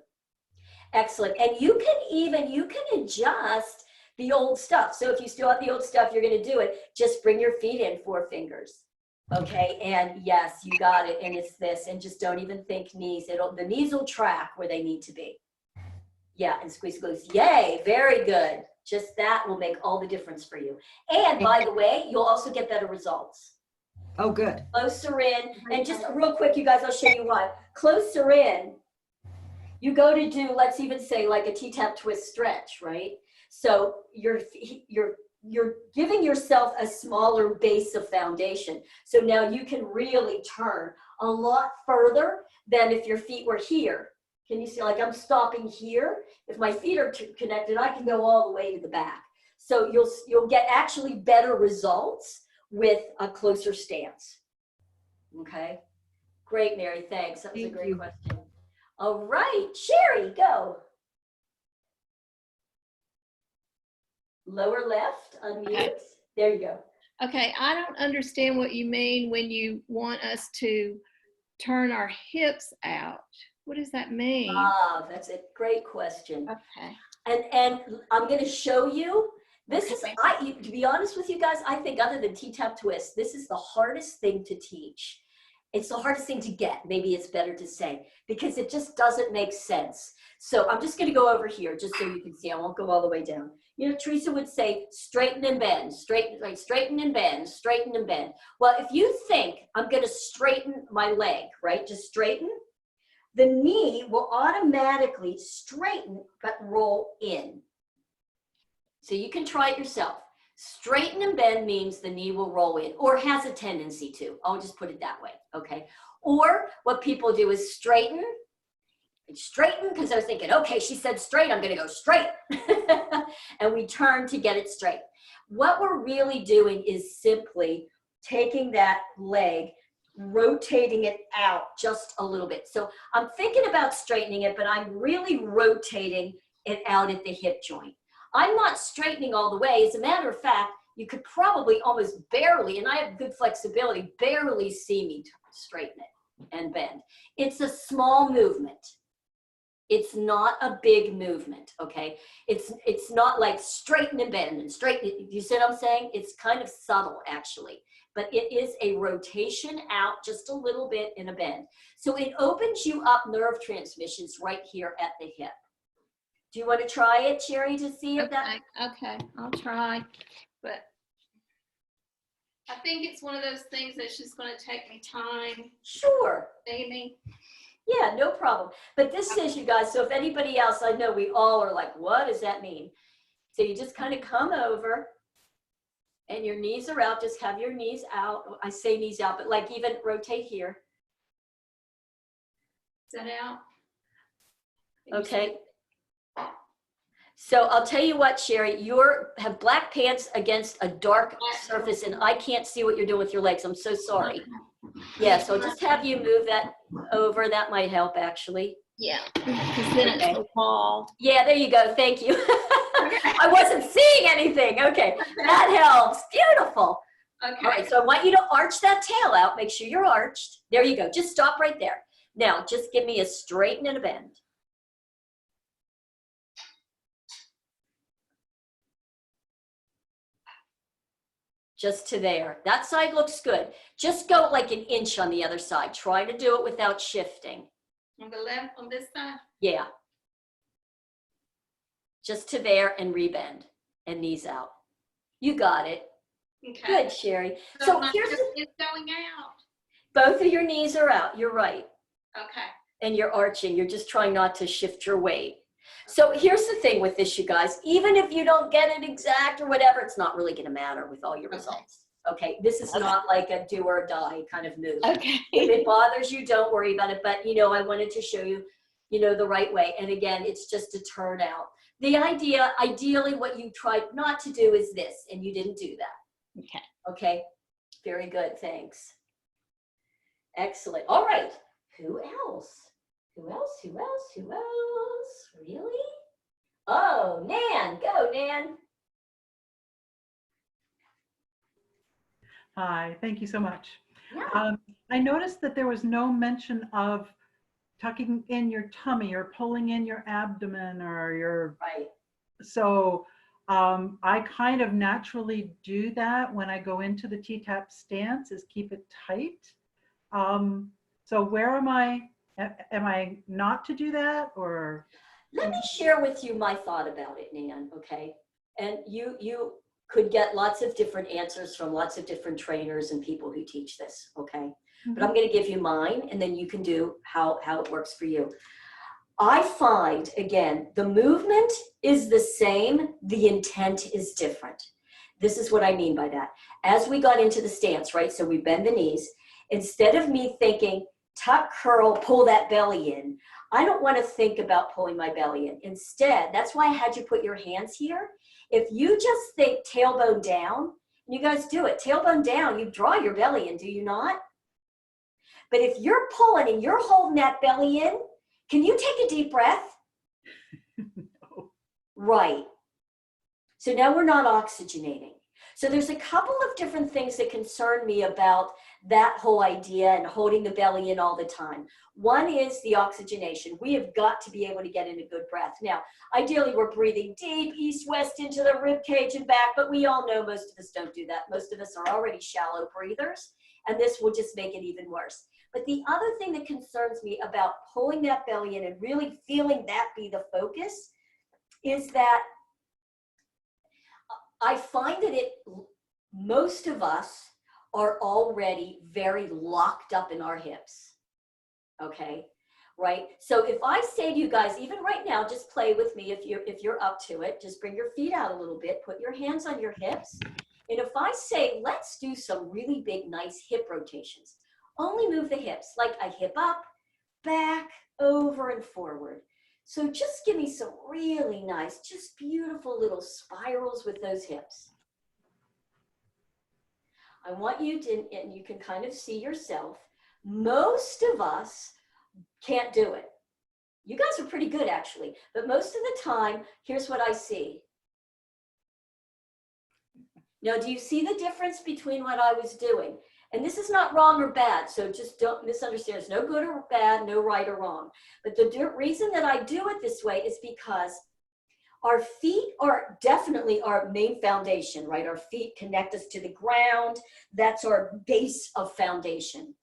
Excellent. And you can adjust the old stuff. So if you still have the old stuff, you're going to do it. Just bring your feet in 4 fingers. Okay. And yes, you got it. And it's this, and just don't even think knees. The knees will track where they need to be. Yeah. And squeeze, squeeze. Yay. Very good. Just that will make all the difference for you. And by the way, you'll also get better results. Oh, good. Closer in, and just real quick, you guys, I'll show you why. Closer in, you go to do, let's even say like a T-Tapp twist stretch, right? So you're giving yourself a smaller base of foundation. So now you can really turn a lot further than if your feet were here. Can you see, like I'm stopping here? If my feet are connected, I can go all the way to the back. So you'll get actually better results with a closer stance. Okay. Great, Mary. Thanks. That was a great question. All right, Sherry, go. Lower left, unmute. There you go. Okay, I don't understand what you mean when you want us to turn our hips out. What does that mean? Ah, that's a great question. Okay. And I'm going to show you. This is, to be honest with you guys, I think other than T-Tapp twist, this is the hardest thing to teach. It's the hardest thing to get. Maybe it's better to say, because it just doesn't make sense. So I'm just going to go over here just so you can see. I won't go all the way down. You know, Teresa would say, straighten and bend, straighten and bend, straighten and bend. Well, if you think I'm going to straighten my leg, right, just straighten, the knee will automatically straighten but roll in. So you can try it yourself. Straighten and bend means the knee will roll in, or has a tendency to. I'll just put it that way, okay? Or what people do is straighten I straighten because I was thinking, okay, she said straight, I'm gonna go straight. And we turn to get it straight. What we're really doing is simply taking that leg, rotating it out just a little bit. So I'm thinking about straightening it, but I'm really rotating it out at the hip joint. I'm not straightening all the way. As a matter of fact, you could probably almost barely, and I have good flexibility, barely see me straighten it and bend. It's a small movement. It's not a big movement, okay? It's not like straighten and bend and straighten. You see what I'm saying? It's kind of subtle, actually. But it is a rotation out just a little bit in a bend. So it opens you up nerve transmissions right here at the hip. Do you want to try it, Sherry, to see if that? Okay, I'll try. But I think it's one of those things that's just going to take me time. Sure. Amy. Yeah, no problem. But this says, you guys, so if anybody else, I know we all are like, what does that mean? So you just kind of come over and your knees are out. Just have your knees out. I say knees out, but like even rotate here. Is that out? Okay. So I'll tell you what, Sherry, you have black pants against a dark surface and I can't see what you're doing with your legs. I'm so sorry. Yeah, so just have you move that over. That might help, actually. Yeah, because then it's the wall. Yeah, there you go. Thank you. I wasn't seeing anything. Okay, that helps. Beautiful. Okay. All right, so I want you to arch that tail out. Make sure you're arched. There you go. Just stop right there. Now, just give me a straighten and a bend. Just to there. That side looks good. Just go like an inch on the other side. Try to do it without shifting. On the left, on this side? Yeah. Just to there and rebend and knees out. You got it. Okay. Good, Sherry. So So my here's hip is going out. both of your knees are out. You're right. Okay. And you're arching. You're just trying not to shift your weight. So here's the thing with this, you guys. Even if you don't get it exact or whatever, it's not really going to matter with all your results. Okay? This is not like a do or die kind of move. Okay. If it bothers you, don't worry about it. But, you know, I wanted to show you, you know, the right way. And again, it's just a turnout. The idea, ideally, what you tried not to do is this, and you didn't do that. Okay. Okay? Very good. Thanks. Excellent. All right. Who else? Who else? Who else? Who else? Really? Oh, Nan. Go, Nan. Hi, thank you so much. Yeah. I noticed that there was no mention of tucking in your tummy or pulling in your abdomen or your, Right. so I kind of naturally do that when I go into the T-Tapp stance, is keep it tight. So where am I not to do that, or? Let me share with you my thought about it, Nan, okay? And you could get lots of different answers from lots of different trainers and people who teach this, okay? But I'm going to give you mine, and then you can do how it works for you. I find, again, the movement is the same, the intent is different. This is what I mean by that. As we got into the stance, right, so we bend the knees, instead of me thinking, tuck, curl, pull that belly in, I don't want to think about pulling my belly in. Instead, that's why I had you put your hands here. If you just think tailbone down, and you guys do it, tailbone down, you draw your belly in, do you not? But if you're pulling and you're holding that belly in, can you take a deep breath? No. Right. So now we're not oxygenating. So there's a couple of different things that concern me about that whole idea and holding the belly in all the time. One is the oxygenation. We have got to be able to get in a good breath. Now, ideally, we're breathing deep, east-west into the rib cage and back, but we all know most of us don't do that. Most of us are already shallow breathers, and this will just make it even worse. But the other thing that concerns me about pulling that belly in and really feeling that be the focus is that I find that most of us are already very locked up in our hips, okay, right? So if I say to you guys, even right now, just play with me if you're up to it, just bring your feet out a little bit, put your hands on your hips, and if I say, let's do some really big, nice hip rotations, only move the hips, like I hip up, back, over and forward. So just give me some really nice, just beautiful little spirals with those hips. I want you to, and you can kind of see yourself, most of us can't do it. You guys are pretty good actually, but most of the time, here's what I see. Now, do you see the difference between what I was doing? And this is not wrong or bad, so just don't misunderstand. It's no good or bad, no right or wrong. But the reason that I do it this way is because our feet are definitely our main foundation, right? Our feet connect us to the ground. That's our base of foundation.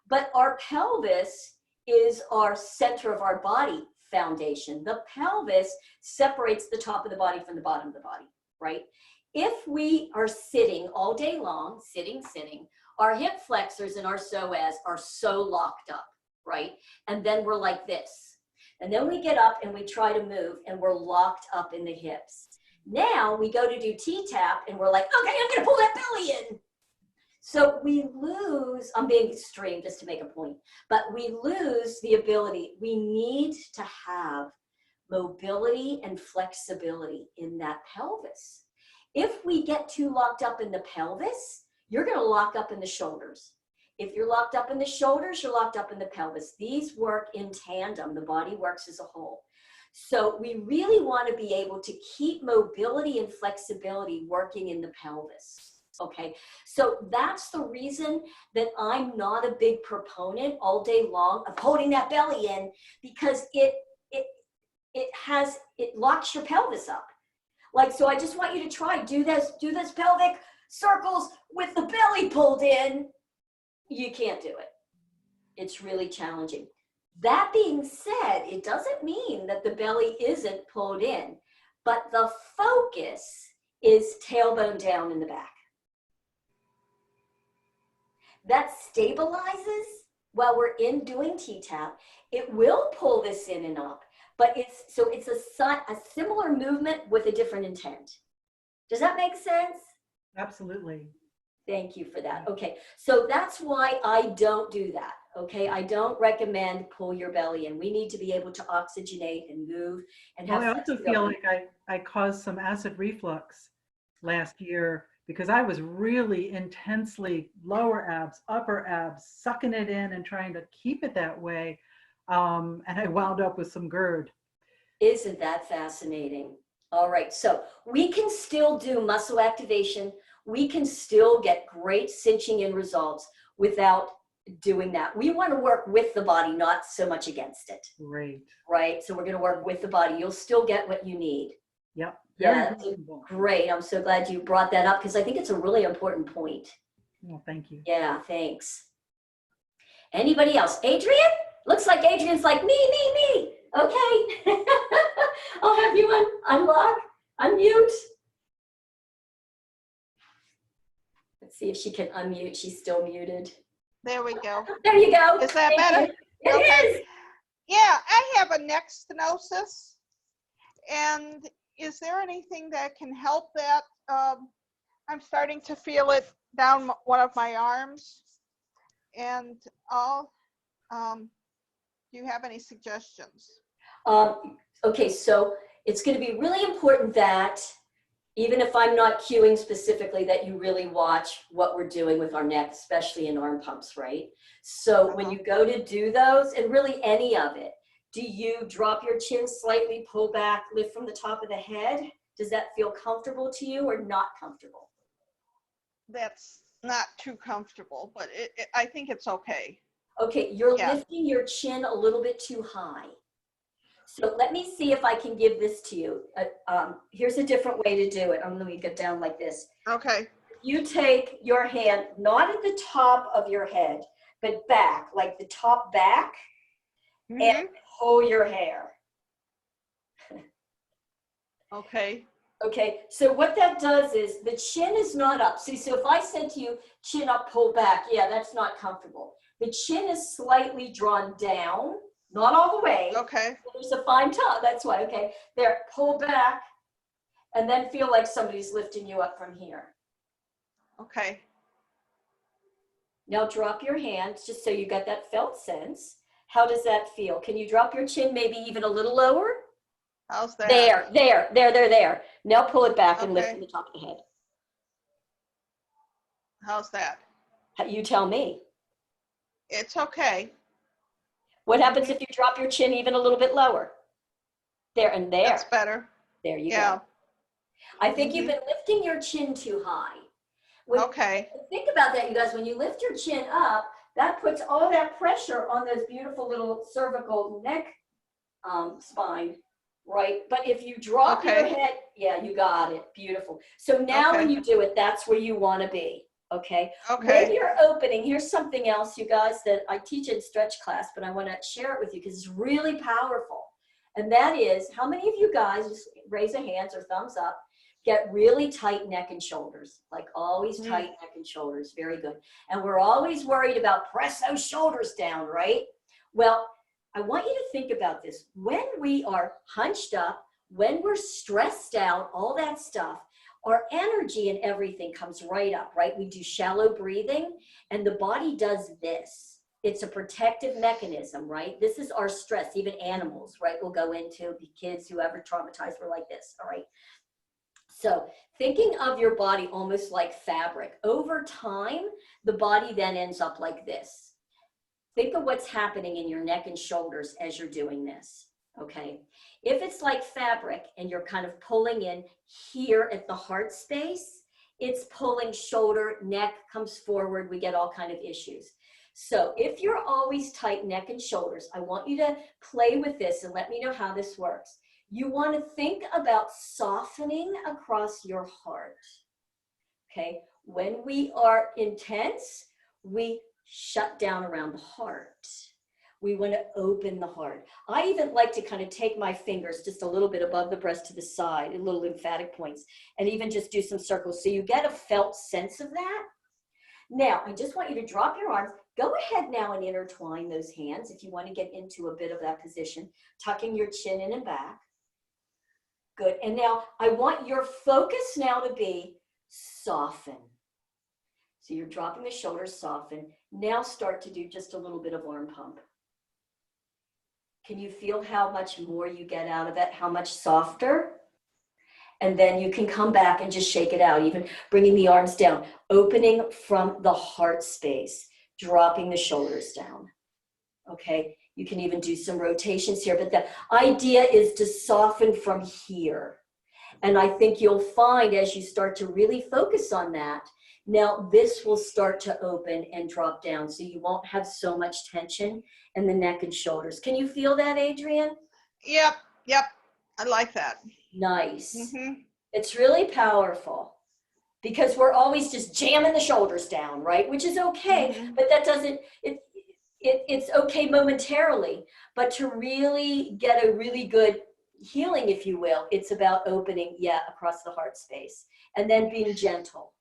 But our pelvis is our center of our body foundation. The pelvis separates the top of the body from the bottom of the body, right? If we are sitting all day long, sitting, our hip flexors and our psoas are so locked up, right? And then we're like this. And then we get up and we try to move and we're locked up in the hips. Now we go to do T-Tap and we're like, okay, I'm gonna pull that belly in. So we lose, I'm being extreme just to make a point, but we lose the ability. We need to have mobility and flexibility in that pelvis. If we get too locked up in the pelvis, you're going to lock up in the shoulders. If you're locked up in the shoulders, you're locked up in the pelvis. These work in tandem. The body works as a whole. So we really want to be able to keep mobility and flexibility working in the pelvis. Okay, so that's the reason that I'm not a big proponent all day long of holding that belly in, because it locks your pelvis up. Like, so I just want you to try, do this pelvic circles with the belly pulled in. You can't do it. It's really challenging. That being said, it doesn't mean that the belly isn't pulled in, but the focus is tailbone down in the back. That stabilizes while we're in doing T-Tap. It will pull this in and up, but it's a similar movement with a different intent. Does that make sense? Absolutely. Thank you for that. Okay, so that's why I don't do that. Okay, I don't recommend pull your belly in. We need to be able to oxygenate and move and have. Well, I also feel like I caused some acid reflux last year because I was really intensely lower abs, upper abs, sucking it in and trying to keep it that way. And I wound up with some GERD. Isn't that fascinating? All right, so we can still do muscle activation. We can still get great cinching in results without doing that. We want to work with the body, not so much against it. Great. Right, so we're going to work with the body. You'll still get what you need. Yep. Yeah, great. I'm so glad you brought that up because I think it's a really important point. Well, thank you. Yeah, thanks. Anybody else? Adrian? Looks like Adrian's like, me. Okay. I'll have you unlock, unmute. Let's see if she can unmute. She's still muted. There we go. There you go. Is that Thank better? you. It is. Yeah, I have a neck stenosis. And is there anything that can help that? I'm starting to feel it down one of my arms. And do you have any suggestions? Okay, so it's going to be really important that even if I'm not cueing specifically, that you really watch what we're doing with our neck, especially in arm pumps, right? So when you go to do those, and really any of it, do you drop your chin slightly, pull back, lift from the top of the head? Does that feel comfortable to you or not comfortable? That's not too comfortable, but I think it's okay. Okay, you're lifting your chin a little bit too high. So let me see if I can give this to you. Here's a different way to do it. Let me get down like this. Okay. You take your hand, not at the top of your head, but back, like the top back, and pull your hair. Okay. Okay, so what that does is the chin is not up. See, so if I said to you, chin up, pull back, yeah, that's not comfortable. The chin is slightly drawn down, not all the way. Okay. There's a fine top, that's why, okay. There, pull back, and then feel like somebody's lifting you up from here. Okay. Now drop your hands, just so you got that felt sense. How does that feel? Can you drop your chin maybe even a little lower? How's that? There. Now pull it back and lift Okay. from the top of the head. How's that? You tell me. It's okay. What happens if you drop your chin even a little bit lower? There and there. That's better. There you Yeah. go. I think you've been lifting your chin too high. Okay. Think about that, you guys. When you lift your chin up, that puts all that pressure on those beautiful little cervical neck spine, right? But if you drop your head, yeah, you got it. Beautiful. So now when you do it, that's where you want to be. Okay. When you're opening, here's something else, you guys, that I teach in stretch class, but I want to share it with you because it's really powerful. And that is, how many of you guys, just raise a hand or thumbs up, get really tight neck and shoulders, like always tight neck and shoulders. Very good. And we're always worried about press those shoulders down, right? Well, I want you to think about this. When we are hunched up, when we're stressed out, all that stuff, our energy and everything comes right up, right? We do shallow breathing and the body does this. It's a protective mechanism, right? This is our stress. Even animals, right? We'll go into the kids, whoever traumatized were like this, all right? So thinking of your body almost like fabric. Over time, the body then ends up like this. Think of what's happening in your neck and shoulders as you're doing this, okay? If it's like fabric and you're kind of pulling in here at the heart space, it's pulling shoulder, neck comes forward, we get all kind of issues. So if you're always tight neck and shoulders, I want you to play with this and let me know how this works. You want to think about softening across your heart, okay? When we are intense, we shut down around the heart. We want to open the heart. I even like to kind of take my fingers just a little bit above the breast to the side, a little lymphatic points, and even just do some circles so you get a felt sense of that. Now, I just want you to drop your arms. Go ahead now and intertwine those hands if you want to get into a bit of that position, tucking your chin in and back. Good. And now I want your focus now to be soften. So you're dropping the shoulders, soften. Now start to do just a little bit of arm pump. Can you feel how much more you get out of it? How much softer? And then you can come back and just shake it out, even bringing the arms down, opening from the heart space, dropping the shoulders down. Okay, you can even do some rotations here, but the idea is to soften from here. And I think you'll find as you start to really focus on that, now this will start to open and drop down so you won't have so much tension in the neck and shoulders. Can you feel that, Adrienne? Yep. I like that. Nice. It's really powerful because we're always just jamming the shoulders down, right? Which is okay, but that doesn't, it's okay momentarily, but to really get a really good healing, if you will, it's about opening, across the heart space and then being gentle.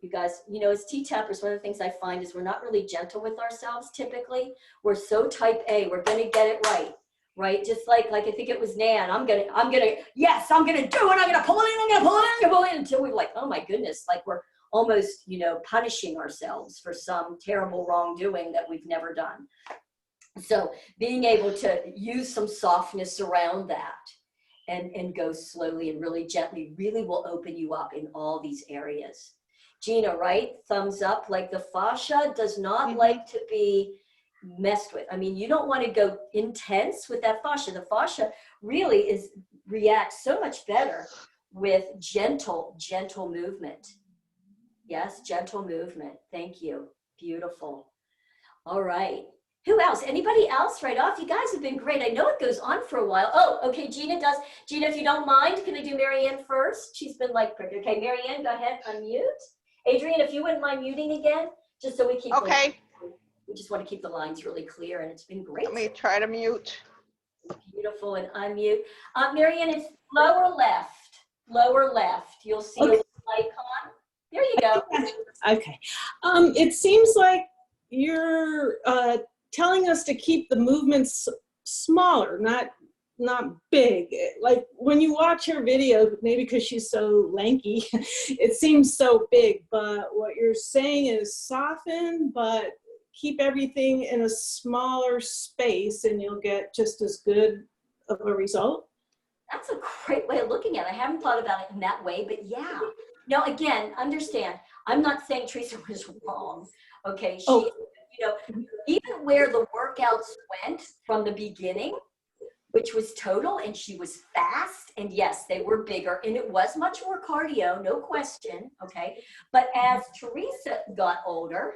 You guys, you know, as T-tappers, one of the things I find is we're not really gentle with ourselves typically. We're so type A, we're going to get it right? Just like I think it was Nan, I'm gonna, yes, I'm gonna do it, I'm gonna pull it in, I'm gonna pull it in, I'm gonna pull it in, until we're like, oh my goodness, like we're almost, you know, punishing ourselves for some terrible wrongdoing that we've never done. So being able to use some softness around that and go slowly and really gently really will open you up in all these areas. Gina, right? Thumbs up, like the fascia does not like to be messed with. I mean, you don't want to go intense with that fascia. The fascia really reacts so much better with gentle movement. Yes, gentle movement. Thank you. Beautiful. All right. Who else? Anybody else right off? You guys have been great. I know it goes on for a while. Oh, okay. Gina does. Gina, if you don't mind, can I do Marianne first? She's been like, okay, Marianne, go ahead, unmute. Adrienne, if you wouldn't mind muting again, just so we keep we just want to keep the lines really clear, and it's been great. Let me try to mute. Beautiful, and unmute. Marianne, it's lower left. You'll see a little icon. There you go. Okay. It seems like you're telling us to keep the movements smaller, not big. Like when you watch her video, maybe because she's so lanky, it seems so big, but what you're saying is soften, but keep everything in a smaller space and you'll get just as good of a result? That's a great way of looking at it. I haven't thought about it in that way, but yeah. Now, again, understand, I'm not saying Teresa was wrong. Okay, she, Oh. you know, even where the workouts went from the beginning, which was total, and she was fast, and yes, they were bigger, and it was much more cardio, no question, okay? But as Teresa got older,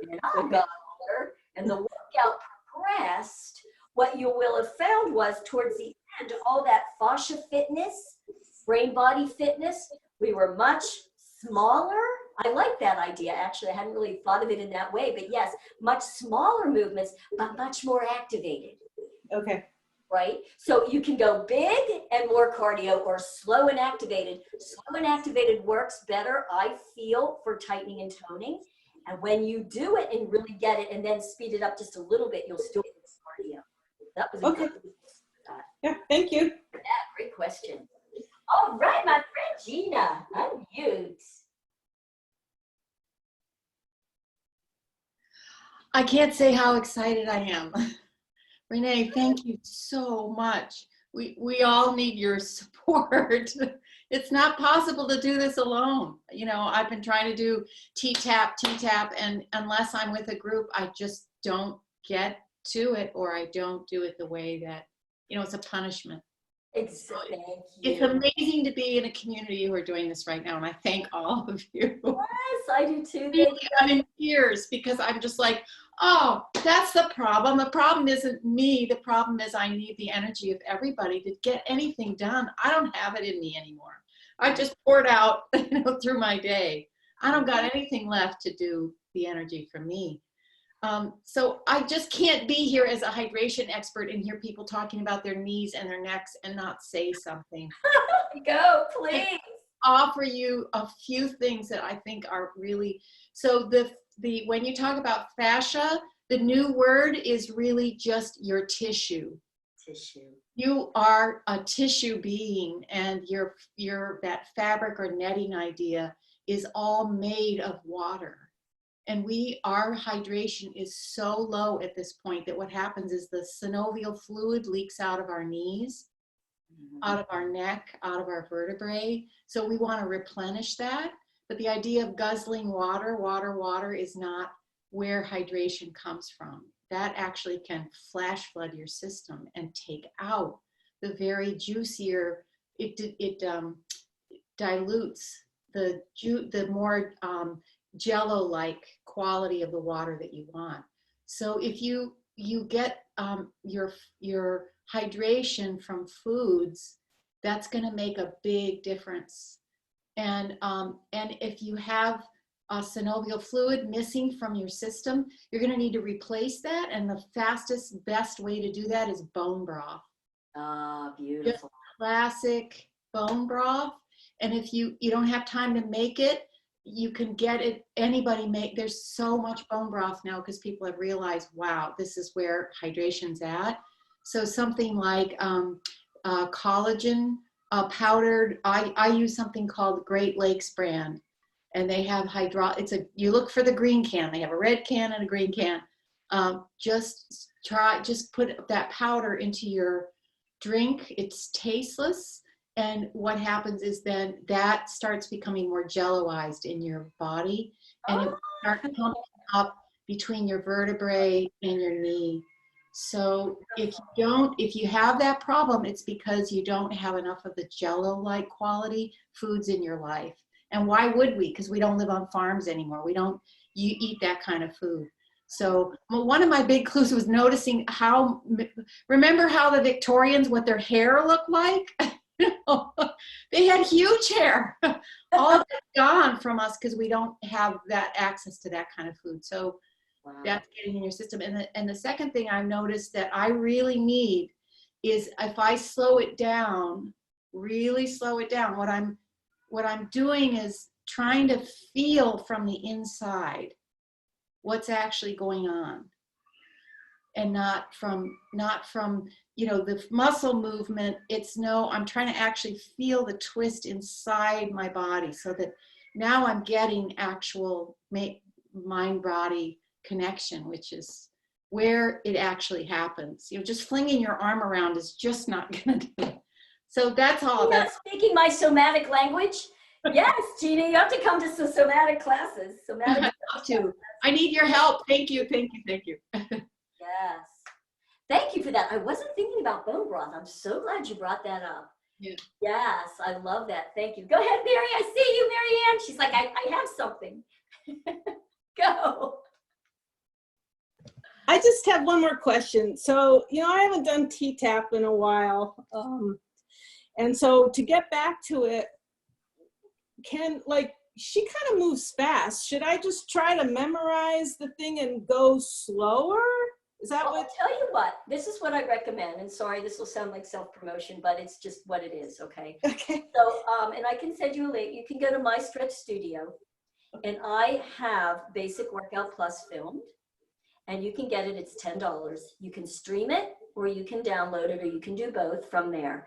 and I got older, and the workout progressed, what you will have found was towards the end, all that fascia fitness, brain body fitness, we were much smaller. I like that idea, actually. I hadn't really thought of it in that way, but yes, much smaller movements, but much more activated. Okay. Right? So you can go big and more cardio, or slow and activated. Slow and activated works better, I feel, for tightening and toning. And when you do it and really get it and then speed it up just a little bit, you'll still get cardio. That was Okay. Yeah, thank you. Yeah, great question. All right, my friend Gina, unmute. I can't say how excited I am. Renee, thank you so much. We all need your support. It's not possible to do this alone. You know, I've been trying to do T-Tapp, and unless I'm with a group, I just don't get to it, or I don't do it the way that, you know, it's a punishment. Exactly. It's amazing to be in a community who are doing this right now, and I thank all of you. Yes, I do too. I'm in tears because I'm just like, oh, that's the problem. The problem isn't me. The problem is I need the energy of everybody to get anything done. I don't have it in me anymore. I just poured out, you know, through my day. I don't got anything left to do the energy for me. So I just can't be here as a hydration expert and hear people talking about their knees and their necks and not say something. Go, please. Offer you a few things that I think are really, so when you talk about fascia, the new word is really just your tissue. Tissue. You are a tissue being, and that fabric or netting idea is all made of water. And our hydration is so low at this point that what happens is the synovial fluid leaks out of our knees, out of our neck, out of our vertebrae. So we want to replenish that. But the idea of guzzling water is not where hydration comes from. That actually can flash flood your system and take out the very juicier, it dilutes the more jello-like quality of the water that you want. So if you get your hydration from foods, that's going to make a big difference. And if you have a synovial fluid missing from your system, you're going to need to replace that. And the fastest, best way to do that is bone broth. Ah, beautiful. Just classic bone broth. And if you don't have time to make it, you can get it, there's so much bone broth now because people have realized, wow, this is where hydration's at. So something like collagen powdered, I use something called Great Lakes brand, and they have you look for the green can, they have a red can and a green can. Just put that powder into your drink. It's tasteless. And what happens is then that starts becoming more jelloized in your body, and it starts pumping up between your vertebrae and your knee. So if you have that problem, it's because you don't have enough of the jello-like quality foods in your life. And why would we? Because we don't live on farms anymore. You eat that kind of food. So one of my big clues was noticing remember how the Victorians, what their hair looked like? They had huge hair. All of it's gone from us because we don't have that access to that kind of food. So that's getting in your system. And the second thing I've noticed that I really need is if I slow it down, really slow it down, what I'm doing is trying to feel from the inside what's actually going on, and not from the muscle movement. I'm trying to actually feel the twist inside my body, so that now I'm getting actual mind body connection, which is where it actually happens. You know, just flinging your arm around is just not going to do it. So that's all. You're not speaking my somatic language? Yes, Gina, you have to come to some somatic classes. Somatic. I have to. I need your help. Thank you, thank you, thank you. Yes. Thank you for that. I wasn't thinking about bone broth. I'm so glad you brought that up. Yeah. Yes, I love that. Thank you. Go ahead, Mary. I see you, Mary Ann. She's like, I have something. Go. I just have one more question. So, you know, I haven't done T-Tapp in a while. And so to get back to it, she kind of moves fast. Should I just try to memorize the thing and go slower? Is that what? I'll tell you what, this is what I recommend. And sorry, this will sound like self-promotion, but it's just what it is, okay? Okay. So, and I can send you a link. You can go to My Stretch Studio, and I have Basic Workout Plus filmed, and you can get it. It's $10. You can stream it, or you can download it, or you can do both from there.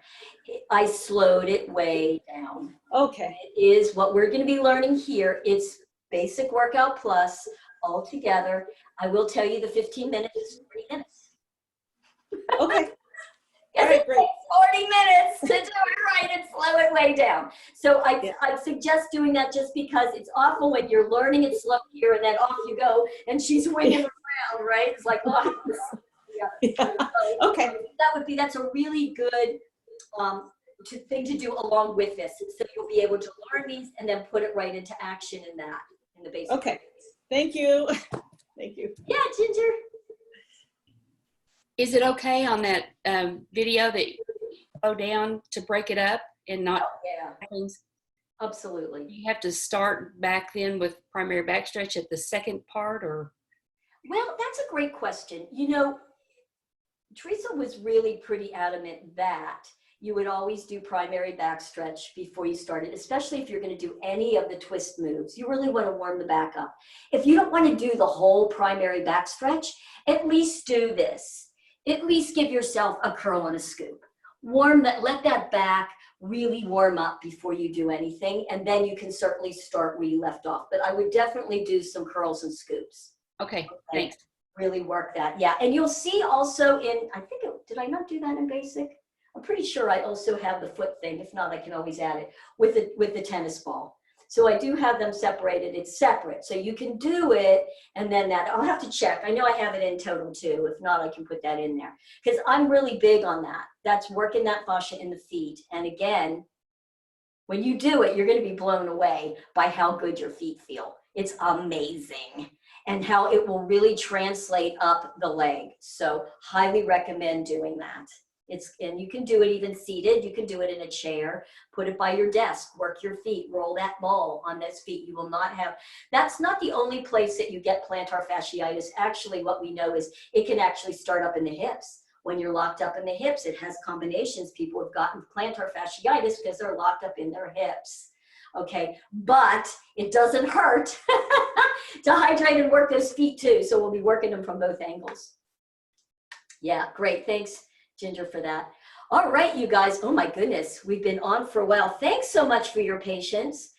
I slowed it way down. Okay. It is what we're going to be learning here. It's Basic Workout Plus all together. I will tell you the 15 minutes is 40 minutes. Okay. All right, it great. takes 40 minutes to do it right and slow it way down. So I suggest doing that just because it's awful when you're learning it slow here and then off you go and she's winging around, right? It's like, oh, yeah. So, Okay. That's a really good thing to do along with this. So you'll be able to learn these and then put it right into action in the basic. Okay. Thank you. Thank you. Yeah, Ginger. Is it okay on that video that you go down to break it up and not? Yeah, things? Absolutely. You have to start back then with primary back stretch at the second part, or? Well, that's a great question. You know, Teresa was really pretty adamant that you would always do primary back stretch before you started, especially if you're going to do any of the twist moves. You really want to warm the back up. If you don't want to do the whole primary back stretch, at least do this. At least give yourself a curl and a scoop. Let that back really warm up before you do anything, and then you can certainly start where you left off. But I would definitely do some curls and scoops. Okay, thanks. Really work that, yeah. And you'll see also did I not do that in basic? I'm pretty sure I also have the foot thing. If not, I can always add it with the tennis ball. So I do have them separated. It's separate. So you can do it, and then I'll have to check. I know I have it in total too. If not, I can put that in there. Because I'm really big on that. That's working that fascia in the feet. And again, when you do it, you're going to be blown away by how good your feet feel. It's amazing. And how it will really translate up the leg. So highly recommend doing that. And you can do it even seated. You can do it in a chair. Put it by your desk. Work your feet. Roll that ball on those feet. You will not have. That's not the only place that you get plantar fasciitis. Actually, what we know is it can actually start up in the hips. When you're locked up in the hips, it has combinations. People have gotten plantar fasciitis because they're locked up in their hips. Okay, but it doesn't hurt to hydrate and work those feet too. So we'll be working them from both angles. Yeah, great. Thanks, Ginger, for that. All right, you guys. Oh my goodness, we've been on for a while. Thanks so much for your patience.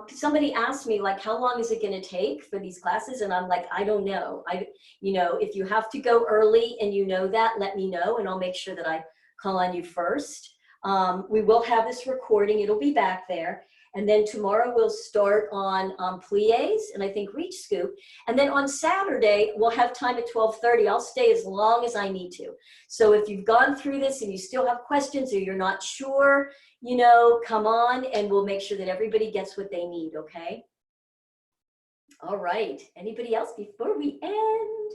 Somebody asked me, like, how long is it going to take for these classes? And I'm like, I don't know. If you have to go early and you know that, let me know, and I'll make sure that I call on you first. We will have this recording. It'll be back there. And then tomorrow we'll start on plies and I think reach scoop. And then on Saturday, we'll have time at 12:30. I'll stay as long as I need to. So if you've gone through this and you still have questions or you're not sure, come on and we'll make sure that everybody gets what they need, okay? All right. Anybody else before we end?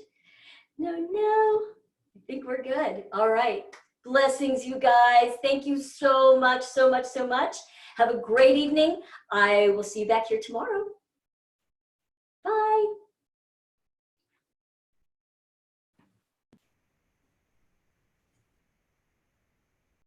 No. I think we're good. All right. Blessings, you guys. Thank you so much. Have a great evening. I will see you back here tomorrow. Bye.